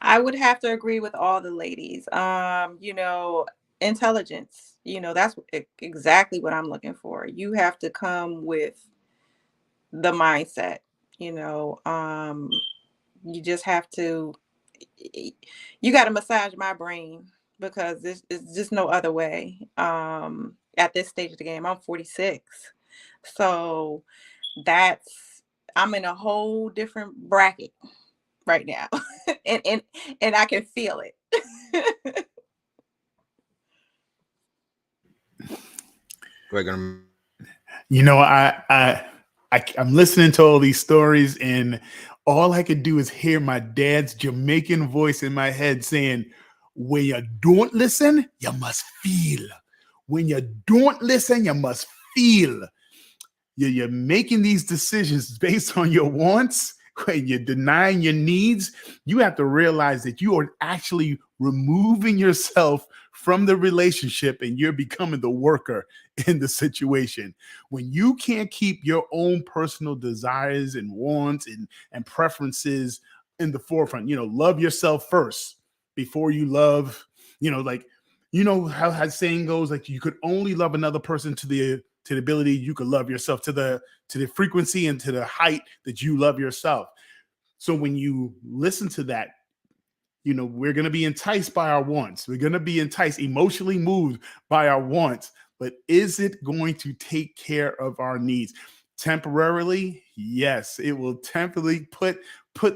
I would have to agree with all the ladies. Intelligence, that's exactly what I'm looking for. You have to come with the mindset, you just have to, you got to massage my brain, because there's just no other way. At this stage of the game, I'm 46. So I'm in a whole different bracket right now. and I can feel it. We're gonna. You know, I'm listening to all these stories, and all I could do is hear my dad's Jamaican voice in my head saying, when you don't listen, you must feel. When you don't listen, you must feel. You're making these decisions based on your wants. When you're denying your needs, you have to realize that you are actually removing yourself from the relationship and you're becoming the worker in the situation. When you can't keep your own personal desires and wants and preferences in the forefront, love yourself first before you love, like, how that saying goes, like you could only love another person to the ability you could love yourself, to the frequency and to the height that you love yourself. So when you listen to that, we're going to be enticed by our wants. We're going to be enticed, emotionally moved by our wants. But is it going to take care of our needs? Temporarily, yes, it will temporarily put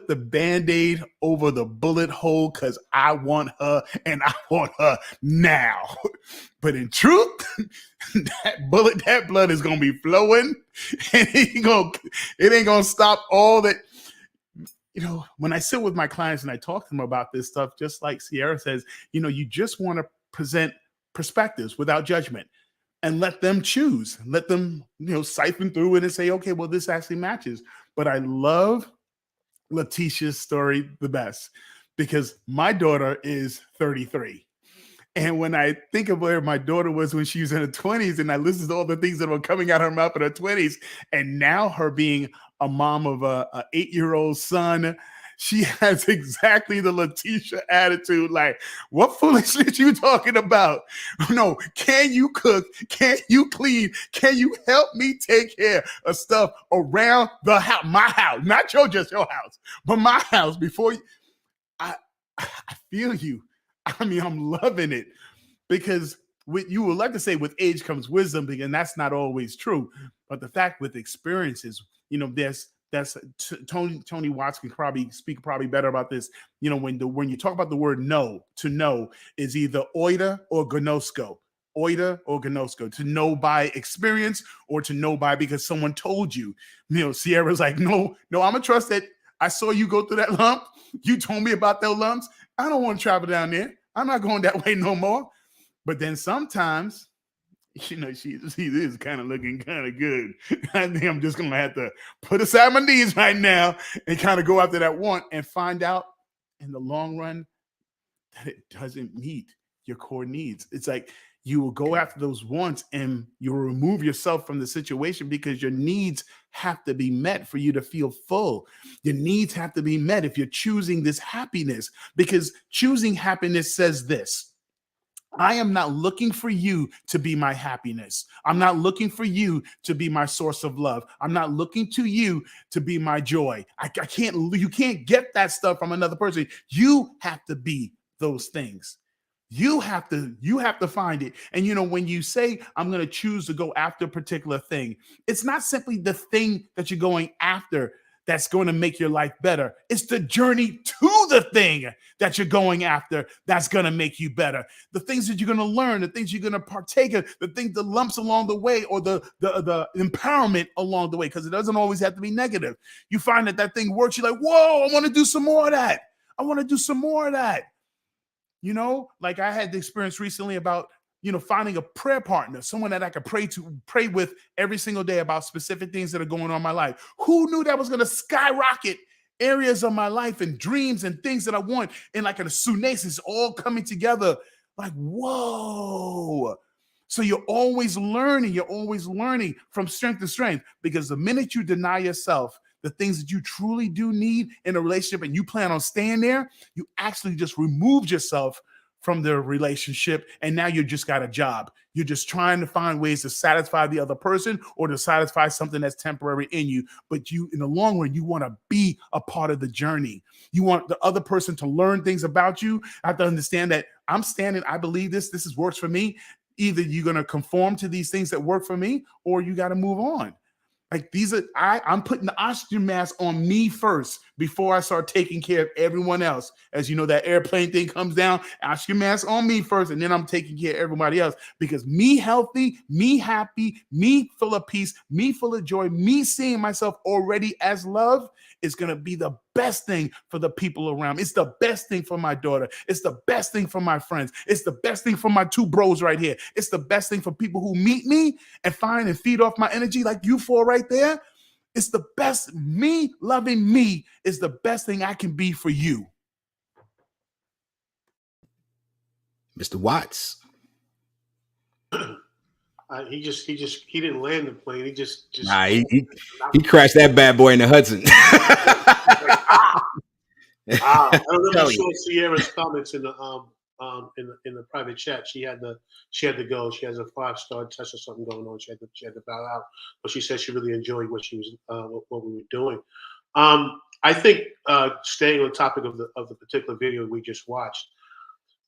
the Band-Aid over the bullet hole because I want her and I want her now. But in truth, that blood is going to be flowing, and it ain't going to stop all that. When I sit with my clients and I talk to them about this stuff, just like Sierra says, you just want to present perspectives without judgment and let them choose, let them, siphon through it and say, okay, well, this actually matches. But I love Letitia's story the best because my daughter is 33. And when I think of where my daughter was when she was in her 20s, and I listen to all the things that were coming out of her mouth in her 20s, and now her being a mom of a 8-year-old son, she has exactly the Letitia attitude. Like, what foolishness you talking about? No, can you cook? Can you clean? Can you help me take care of stuff around the house, my house, not just your house, but my house before you? I feel you. I mean, I'm loving it because you would like to say with age comes wisdom, and that's not always true. But the fact with experiences, that's Tony Watts can probably speak better about this. When you talk about the word no, to know is either oida or gnosko. Oida or gnosko, to know by experience or to know by because someone told you. Sierra's like, no, I'm gonna trust that. I saw you go through that lump. You told me about those lumps. I don't want to travel down there. I'm not going that way no more. But then sometimes, she is kind of looking kind of good. I think I'm just going to have to put aside my knees right now and kind of go after that want and find out in the long run that it doesn't meet your core needs. It's like you will go after those wants and you'll remove yourself from the situation because your needs have to be met for you to feel full. Your needs have to be met if you're choosing this happiness, because choosing happiness says this: I am not looking for you to be my happiness. I'm not looking for you to be my source of love. I'm not looking to you to be my joy. You can't get that stuff from another person. You have to be those things. You have to find it. And when you say, I'm going to choose to go after a particular thing, it's not simply the thing that you're going after that's going to make your life better. It's the journey to the thing that you're going after that's going to make you better. The things that you're going to learn, the things you're going to partake of, the lumps along the way, or the empowerment along the way, because it doesn't always have to be negative. You find that thing works. You're like, whoa, I want to do some more of that. I want to do some more of that. Like I had the experience recently about, finding a prayer partner, someone that I could pray with every single day about specific things that are going on in my life. Who knew that was going to skyrocket areas of my life and dreams and things that I want? And like a tsunami all coming together. Like, whoa. So you're always learning from strength to strength, because the minute you deny yourself the things that you truly do need in a relationship and you plan on staying there, you actually just removed yourself from the relationship, and now you just got a job. You're just trying to find ways to satisfy the other person or to satisfy something that's temporary in you. But you, in the long run, you want to be a part of the journey. You want the other person to learn things about you. I have to understand that I believe this works for me. Either you're going to conform to these things that work for me, or you got to move on. Like I'm putting the oxygen mask on me first before I start taking care of everyone else. As you know, that airplane thing comes down, oxygen mask on me first, and then I'm taking care of everybody else. Because me healthy, me happy, me full of peace, me full of joy, me seeing myself already as love is going to be the best thing for the people around me. It's the best thing for my daughter. It's the best thing for my friends. It's the best thing for my two bros right here. It's the best thing for people who meet me and find and feed off my energy like you four right there. It's the best. Me loving me is the best thing I can be for you. Mr. Watts. He didn't land the plane. He just Nah, he crashed that bad boy in the Hudson. I don't know if you saw Sierra's comments in the private chat. She had to go. She has a 5-star test or something going on. She had to bow out, but she said she really enjoyed what she was what we were doing. I think staying on topic of the particular video we just watched,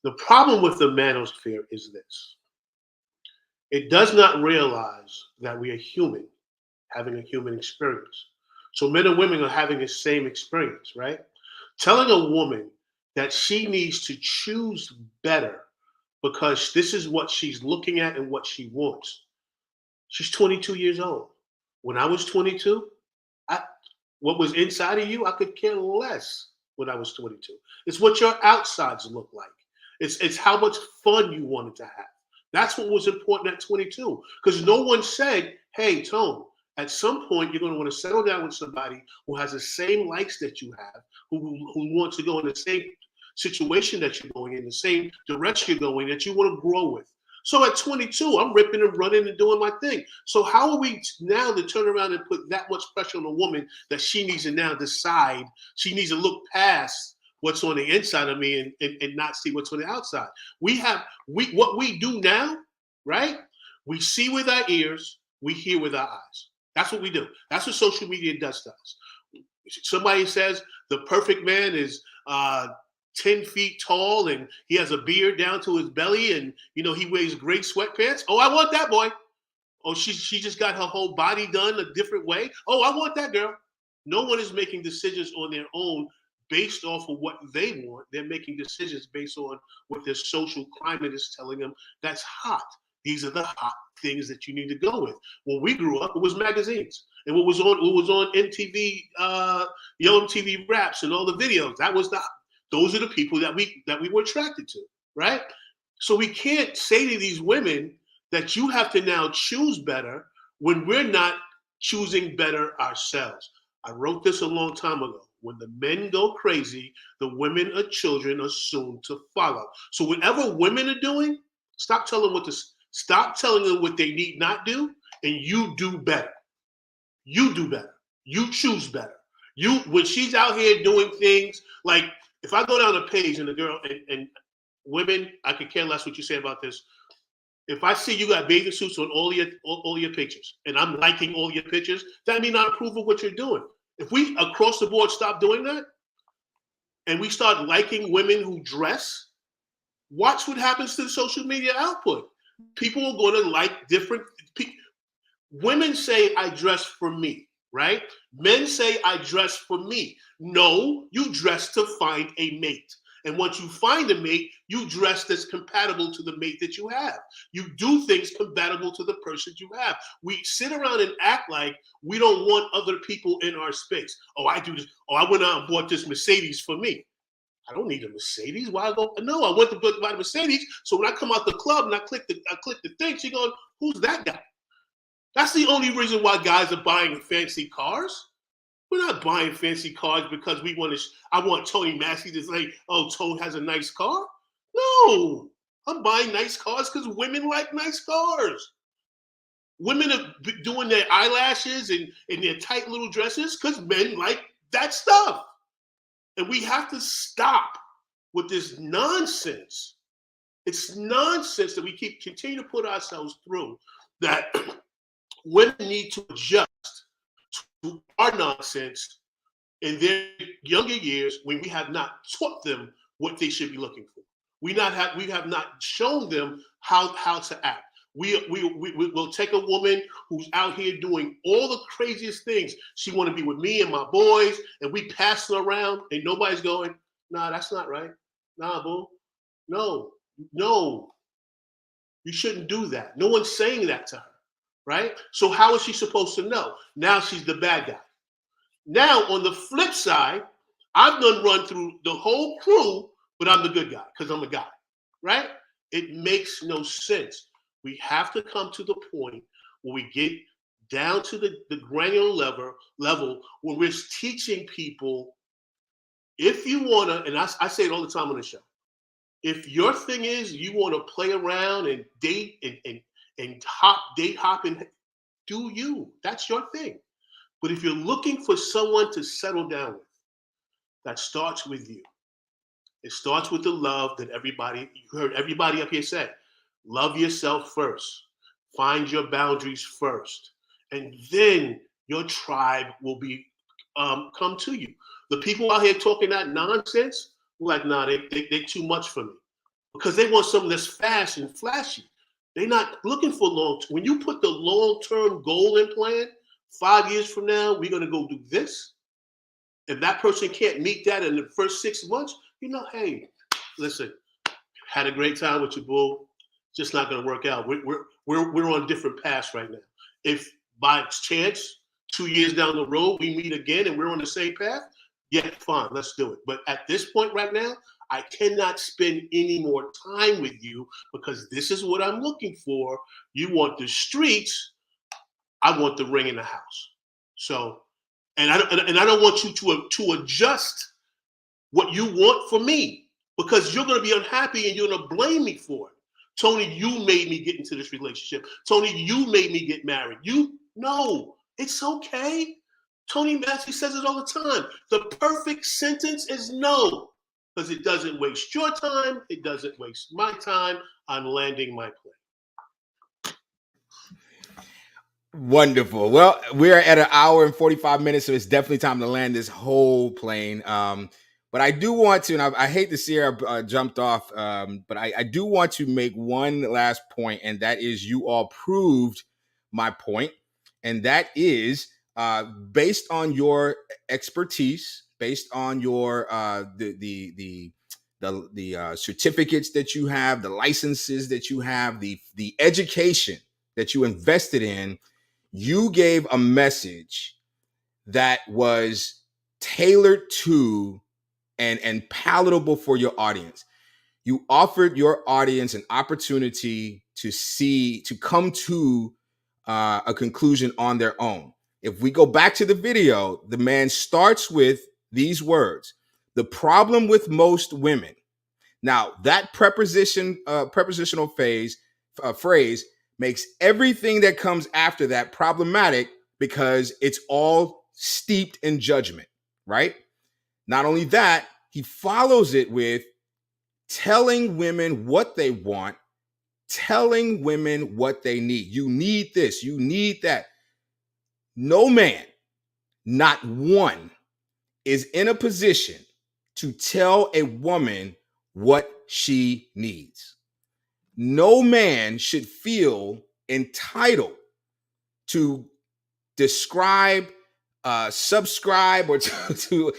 the problem with the manosphere is this. It does not realize that we are human, having a human experience. So men and women are having the same experience, right? Telling a woman that she needs to choose better because this is what she's looking at and what she wants. She's 22 years old. When I was 22, what was inside of you, I could care less when I was 22. It's what your outsides look like. It's how much fun you wanted to have. That's what was important at 22, because no one said, hey, Tone, at some point you're going to want to settle down with somebody who has the same likes that you have, who wants to go in the same situation that you're going in, the same direction you're going, that you want to grow with. So at 22, I'm ripping and running and doing my thing. So how are we now to turn around and put that much pressure on a woman that she needs to now decide, she needs to look past what's on the inside of me and not see what's on the outside? What we do now, right? We see with our ears, we hear with our eyes. That's what we do. That's what social media does to us. Somebody says the perfect man is 10 feet tall and he has a beard down to his belly and he wears great sweatpants. Oh, I want that boy. Oh, she just got her whole body done a different way. Oh, I want that girl. No one is making decisions on their own based off of what they want. They're making decisions based on what their social climate is telling them that's hot. These are the hot things that you need to go with. When we grew up, it was magazines. And what was on MTV, Yo MTV Raps and all the videos. Those are the people that we were attracted to, right? So we can't say to these women that you have to now choose better when we're not choosing better ourselves. I wrote this a long time ago. When the men go crazy, the women or children are soon to follow. So whatever women are doing, stop telling them what they need not do, and you do better. You do better. You choose better. When she's out here doing things like, if I go down a page and the girl and women, I could care less what you say about this. If I see you got bathing suits on all your pictures and I'm liking all your pictures, that means I approve of what you're doing. If we across the board stop doing that and we start liking women who dress, watch what happens to the social media output. People are going to like different people. Women say, I dress for me, right? Men say, I dress for me. No, you dress to find a mate. And once you find a mate, you dress that's compatible to the mate that you have. You do things compatible to the person you have. We sit around and act like we don't want other people in our space. Oh, I do this. Oh, I went out and bought this Mercedes for me. I don't need a Mercedes. Why go? No, I went to buy the Mercedes. So when I come out the club and I click the thing, she goes, who's that guy? That's the only reason why guys are buying fancy cars. We're not buying fancy cars because I want Tony Massey to say, oh, Tone has a nice car. No, I'm buying nice cars because women like nice cars. Women are doing their eyelashes and their tight little dresses because men like that stuff. And we have to stop with this nonsense. It's nonsense that we continue to put ourselves through, that women need to adjust to our nonsense in their younger years when we have not taught them what they should be looking for. We have not shown them how to act. We'll take a woman who's out here doing all the craziest things. She want to be with me and my boys, and we pass her around, and nobody's going, nah, that's not right. Nah, boo. No. You shouldn't do that. No one's saying that to her, right? So how is she supposed to know? Now she's the bad guy. Now, on the flip side, I've done run through the whole crew, but I'm the good guy because I'm a guy, right? It makes no sense. We have to come to the point where we get down to the granular level where we're teaching people, if you want to, and I say it all the time on the show, if your thing is you want to play around and date and date hop and do you, that's your thing. But if you're looking for someone to settle down with, that starts with you. It starts with the love that you heard everybody up here say. Love yourself first. Find your boundaries first. And then your tribe will be come to you. The people out here talking that nonsense, we're like, nah, they're too much for me. Because they want something that's fast and flashy. They're not looking for when you put the long-term goal in plan, 5 years from now, we're going to go do this. If that person can't meet that in the first 6 months, hey, listen, had a great time with you, boo. Just not going to work out. We're on different paths right now. If by chance 2 years down the road we meet again and we're on the same path, yeah, fine, let's do it. But at this point right now, I cannot spend any more time with you because this is what I'm looking for. You want the streets, I want the ring in the house. So, and I don't want you to adjust what you want for me because you're going to be unhappy and you're going to blame me for it. Tony, you made me get into this relationship. Tony, you made me get married. No, it's okay. Tony Massey says it all the time. The perfect sentence is no, because it doesn't waste your time. It doesn't waste my time. I'm landing my plane. Wonderful. Well, we're at an hour and 45 minutes, so it's definitely time to land this whole plane. But I do want to, and I hate to see her jumped off, but I do want to make one last point, and that is you all proved my point, and that is based on your expertise, based on your the certificates that you have, the licenses that you have, the education that you invested in. You gave a message that was tailored to and palatable for your audience. You offered your audience an opportunity to come to a conclusion on their own. If we go back to the video, the man starts with these words: the problem with most women. Now, that prepositional phrase makes everything that comes after that problematic because it's all steeped in judgment, right? Not only that, he follows it with telling women what they want, telling women what they need. You need this, you need that. No man, not one, is in a position to tell a woman what she needs. No man should feel entitled to describe, subscribe, or to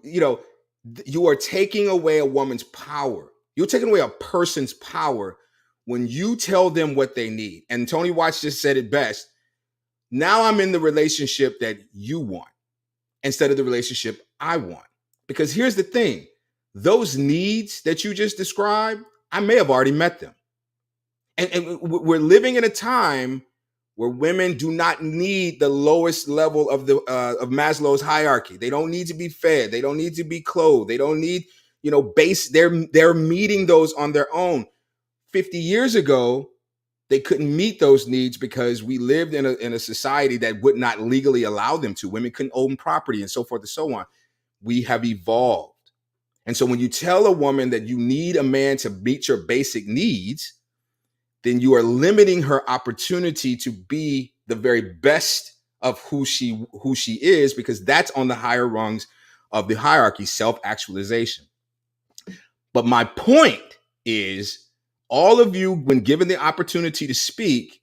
you are taking away a woman's power. You're taking away a person's power when you tell them what they need. And Tony Watts just said it best. Now I'm in the relationship that you want instead of the relationship I want. Because here's the thing. Those needs that you just described, I may have already met them. And we're living in a time where women do not need the lowest level of Maslow's hierarchy. They don't need to be fed. They don't need to be clothed. They don't need, base. They're meeting those on their own. 50 years ago, they couldn't meet those needs because we lived in a society that would not legally allow them to. Women couldn't own property and so forth and so on. We have evolved. And so when you tell a woman that you need a man to meet your basic needs, then you are limiting her opportunity to be the very best of who she is, because that's on the higher rungs of the hierarchy, self-actualization. But my point is, all of you, when given the opportunity to speak,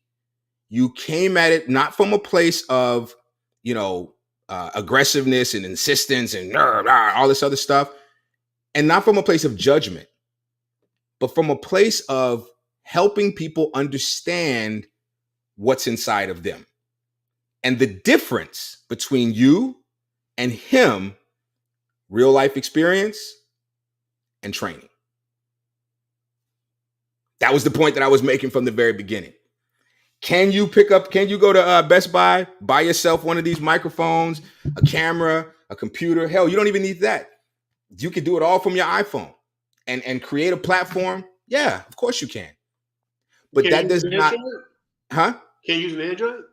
you came at it not from a place of, aggressiveness and insistence and all this other stuff, and not from a place of judgment, but from a place of helping people understand what's inside of them and the difference between you and him, real life experience and training. That was the point that I was making from the very beginning. Can you go to Best Buy, buy yourself one of these microphones, a camera, a computer? Hell, you don't even need that. You can do it all from your iPhone and create a platform. Yeah, of course you can. But that does not, huh? Can't use an Android?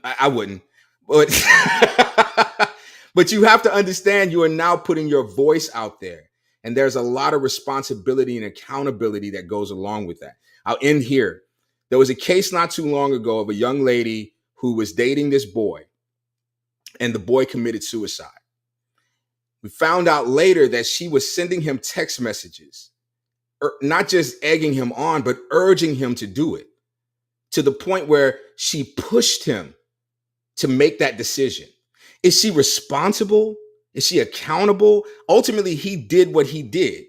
I wouldn't. But but you have to understand you are now putting your voice out there. And there's a lot of responsibility and accountability that goes along with that. I'll end here. There was a case not too long ago of a young lady who was dating this boy, and the boy committed suicide. We found out later that she was sending him text messages, not just egging him on, but urging him to do it, to the point where she pushed him to make that decision. Is she responsible? Is she accountable? Ultimately, he did what he did,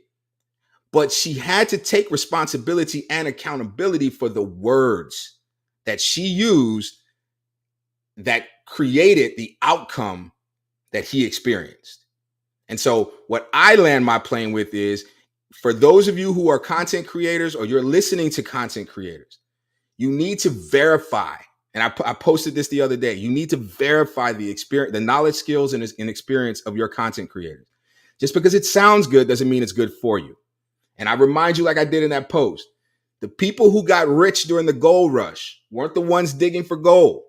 but she had to take responsibility and accountability for the words that she used that created the outcome that he experienced. And so what I land my plane with is, for those of you who are content creators or you're listening to content creators, you need to verify. And I posted this the other day. You need to verify the experience, the knowledge, skills, and experience of your content creators. Just because it sounds good doesn't mean it's good for you. And I remind you, like I did in that post, the people who got rich during the gold rush weren't the ones digging for gold.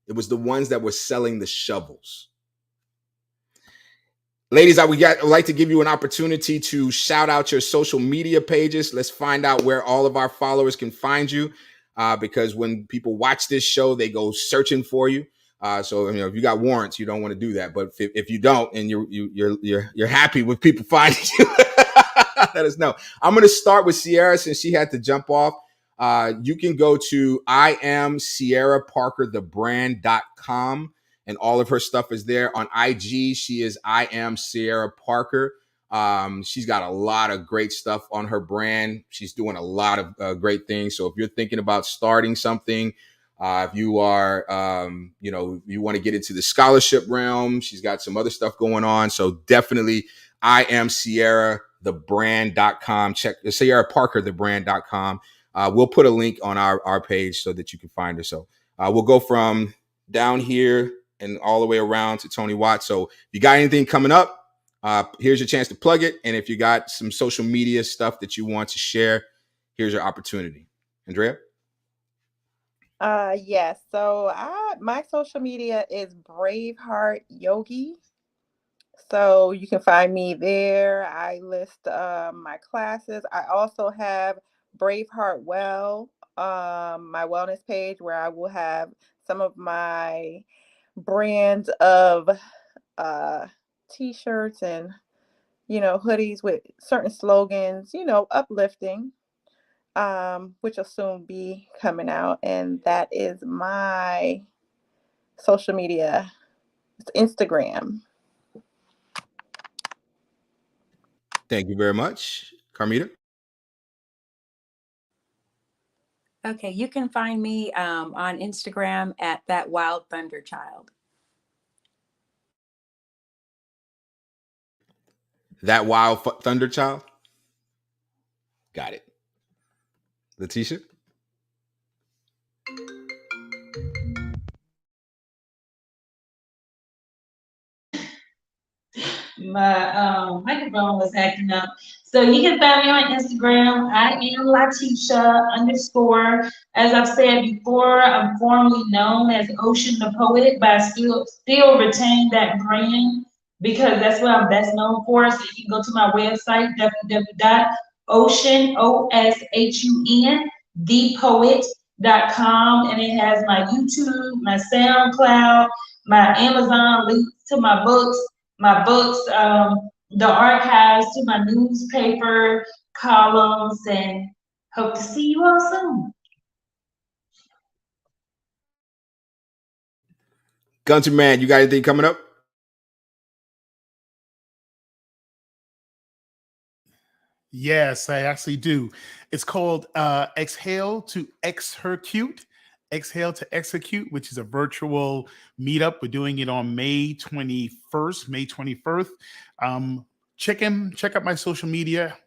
It was the ones that were selling the shovels. Ladies, I would like to give you an opportunity to shout out your social media pages. Let's find out where all of our followers can find you, because when people watch this show, they go searching for you. So if you got warrants, you don't want to do that. But if you don't, and you're happy with people finding you, let us know. I'm going to start with Sierra since she had to jump off. You can go to IamSierraParkerTheBrand.com. And all of her stuff is there. On IG, she is I Am Sierra Parker. She's got a lot of great stuff on her brand. She's doing a lot of great things. So if you're thinking about starting something, if you are, you want to get into the scholarship realm, she's got some other stuff going on. So definitely I Am SierraTheBrand.com. Check SierraParkerTheBrand.com. We'll put a link on our page so that you can find her. So we'll go from down here and all the way around to Tony Watts. So if you got anything coming up, here's your chance to plug it. And if you got some social media stuff that you want to share, here's your opportunity. Andrea? Yes. So my social media is Braveheart Yogi. So you can find me there. I list my classes. I also have Braveheart Well, my wellness page, where I will have some of my brands of t-shirts and hoodies with certain slogans, uplifting, which will soon be coming out. And that is my social media. It's Instagram. Thank you very much. Carmita? Okay, you can find me on Instagram at That Wild Thunder Child. That Wild Thunder Child? Got it. Letitia? My microphone was acting up. So you can find me on Instagram. I am Latisha_. As I've said before, I'm formerly known as Ocean the Poet, but I still retain that brand because that's what I'm best known for. So you can go to my website, www.ocean, and it has my YouTube, my SoundCloud, my Amazon links to my books, the archives to my newspaper columns, and Hope to see you all soon. Gunter Man, you got anything coming up? Yes, I actually do. It's called Exhale to Execute. Exhale to Execute, which is a virtual meetup. We're doing it on May 21st, May 21st. Check out my social media,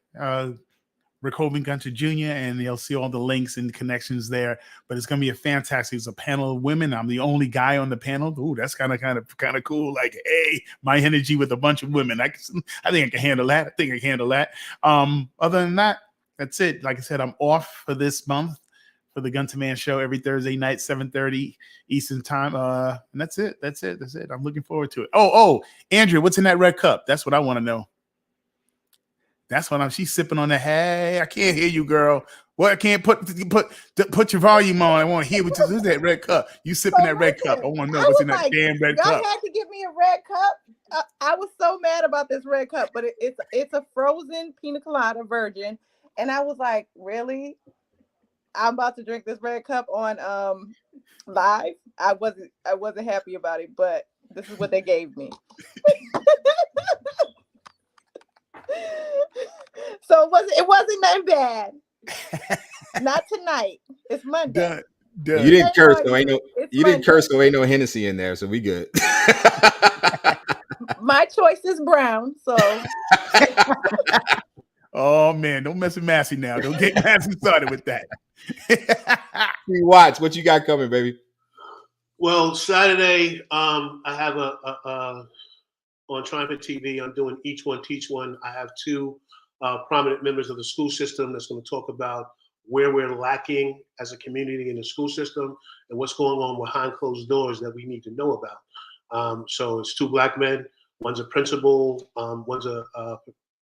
Rick Hovind Gunter Jr., and you'll see all the links and connections there. But it's gonna be a fantastic. It's a panel of women. I'm the only guy on the panel. Ooh, that's kind of cool. Like, hey, my energy with a bunch of women. I think I can handle that. Other than that, that's it. Like I said, I'm off for this month for the Gunter Man show every Thursday night, 7:30 Eastern time. And that's it. I'm looking forward to it. Oh, Andrea, what's in that red cup? That's what I want to know. That's what she's sipping on the. Hey, I can't hear you, girl. What? I can't put your volume on. I want to hear what you do. That red cup. You sipping that red cup. I want to know what's in that damn red y'all cup. had to give me a red cup. I was so mad about this red cup, but it's a frozen pina colada virgin, and I was like, really? I'm about to drink this red cup on live. I wasn't happy about it, but this is what they gave me. So it wasn't that bad. Not tonight. It's Monday. You didn't curse, though. Didn't curse, though. Ain't no Hennessy in there, so we good. My choice is brown, so. Oh man, don't mess with Massey now. Don't get Massey started with that. Watts, what you got coming, baby? Well, Saturday, I have on Triumphant TV. I'm doing Each One Teach One. I have two prominent members of the school system that's going to talk about where we're lacking as a community in the school system and what's going on behind closed doors that we need to know about. So it's two Black men. One's a principal, one's a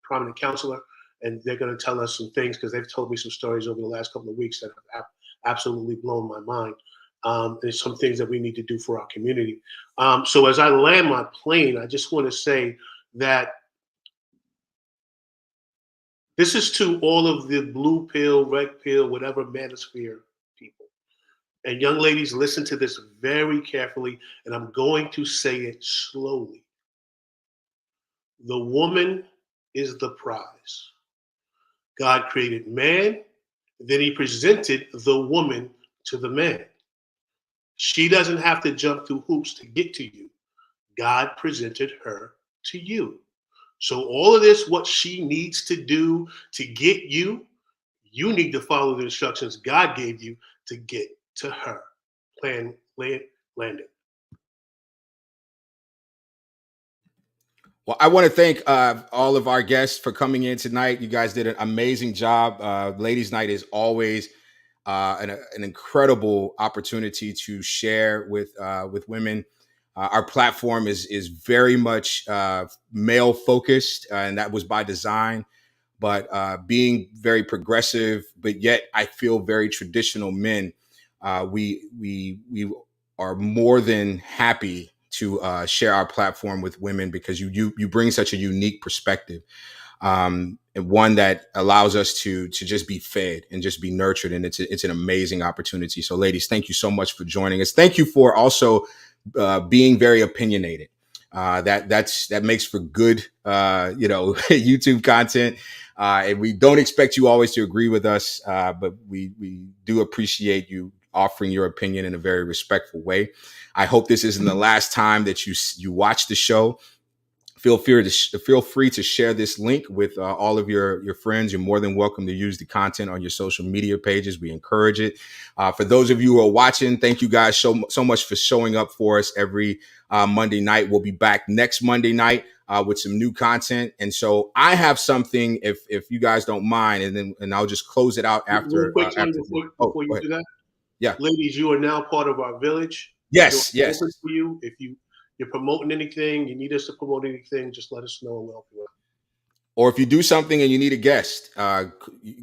prominent counselor, and they're going to tell us some things because they've told me some stories over the last couple of weeks that have absolutely blown my mind. There's some things that we need to do for our community. So as I land my plane, I just want to say that this is to all of the blue pill, red pill, whatever manosphere people. And young ladies, listen to this very carefully, and I'm going to say it slowly. The woman is the prize. God created man, then he presented the woman to the man. She doesn't have to jump through hoops to get to you. God presented her to you. So all of this, what she needs to do to get you, you need to follow the instructions God gave you to get to her. Land it. Well, I want to thank all of our guests for coming in tonight. You guys did an amazing job. Ladies' Night is always an incredible opportunity to share with women. Our platform is very much male focused, and that was by design. But being very progressive, but yet I feel very traditional men, we are more than happy to share our platform with women because you bring such a unique perspective, and one that allows us to just be fed and just be nurtured, and it's an amazing opportunity. So, ladies, thank you so much for joining us. Thank you for also being very opinionated. That makes for good YouTube content, and we don't expect you always to agree with us, but we do appreciate you offering your opinion in a very respectful way. I hope this isn't the last time that you watch the show. Feel free to share this link with all of your friends. You're more than welcome to use the content on your social media pages. We encourage it. For those of you who are watching, thank you guys so much for showing up for us every Monday night. We'll be back next Monday night with some new content. And so I have something, if you guys don't mind, and I'll just close it out after. Real quick, before you do that, yeah, ladies, you are now part of our village. Yes. Open for you. If you're promoting anything, you need us to promote anything, just let us know and we'll help you out. Or if you do something and you need a guest,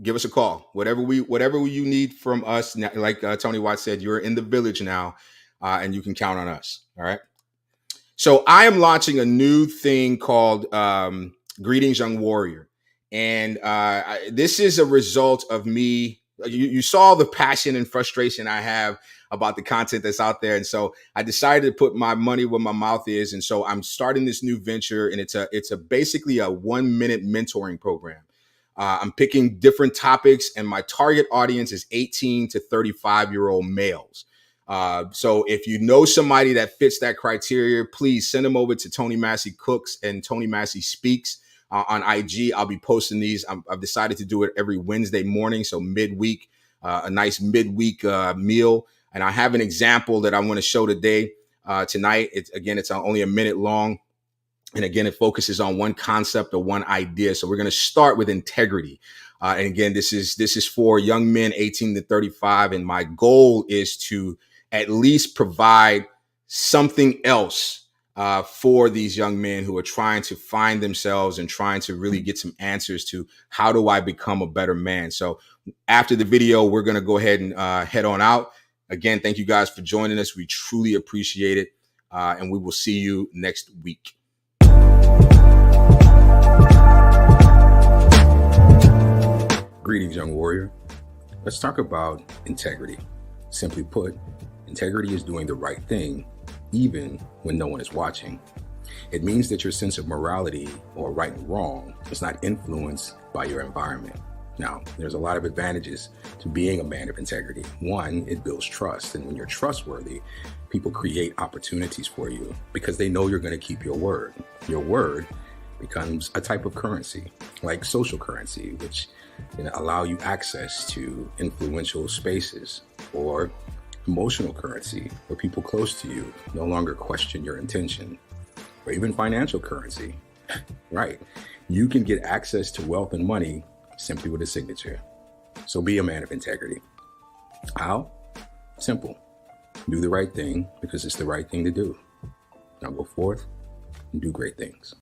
give us a call. Whatever you need from us, like Tony Watts said, you're in the village now, and you can count on us. All right. So I am launching a new thing called Greetings, Young Warrior. And this is a result of me you saw the passion and frustration I have about the content that's out there. And so I decided to put my money where my mouth is. And so I'm starting this new venture, and it's basically a 1-minute mentoring program. I'm picking different topics, and my target audience is 18 to 35-year-old males. So if you know somebody that fits that criteria, please send them over to Tony Massey Cooks and Tony Massey Speaks on IG. I'll be posting these. I've decided to do it every Wednesday morning, so midweek, a nice midweek meal. And I have an example that I want to show tonight. It's only a minute long. And again, it focuses on one concept or one idea. So we're going to start with integrity. And again, this is for young men 18 to 35. And my goal is to at least provide something else for these young men who are trying to find themselves and trying to really get some answers to how do I become a better man. So after the video, we're going to go ahead and head on out. Again, thank you guys for joining us. We truly appreciate it. And we will see you next week. Greetings, young warrior. Let's talk about integrity. Simply put, integrity is doing the right thing, even when no one is watching. It means that your sense of morality or right and wrong is not influenced by your environment. Now, there's a lot of advantages to being a man of integrity. One, it builds trust. And when you're trustworthy, people create opportunities for you because they know you're going to keep your word. Your word becomes a type of currency, like social currency, which allow you access to influential spaces, or emotional currency, where people close to you no longer question your intention, or even financial currency, right? You can get access to wealth and money simply with a signature. So be a man of integrity. How? Simple. Do the right thing because it's the right thing to do. Now go forth and do great things.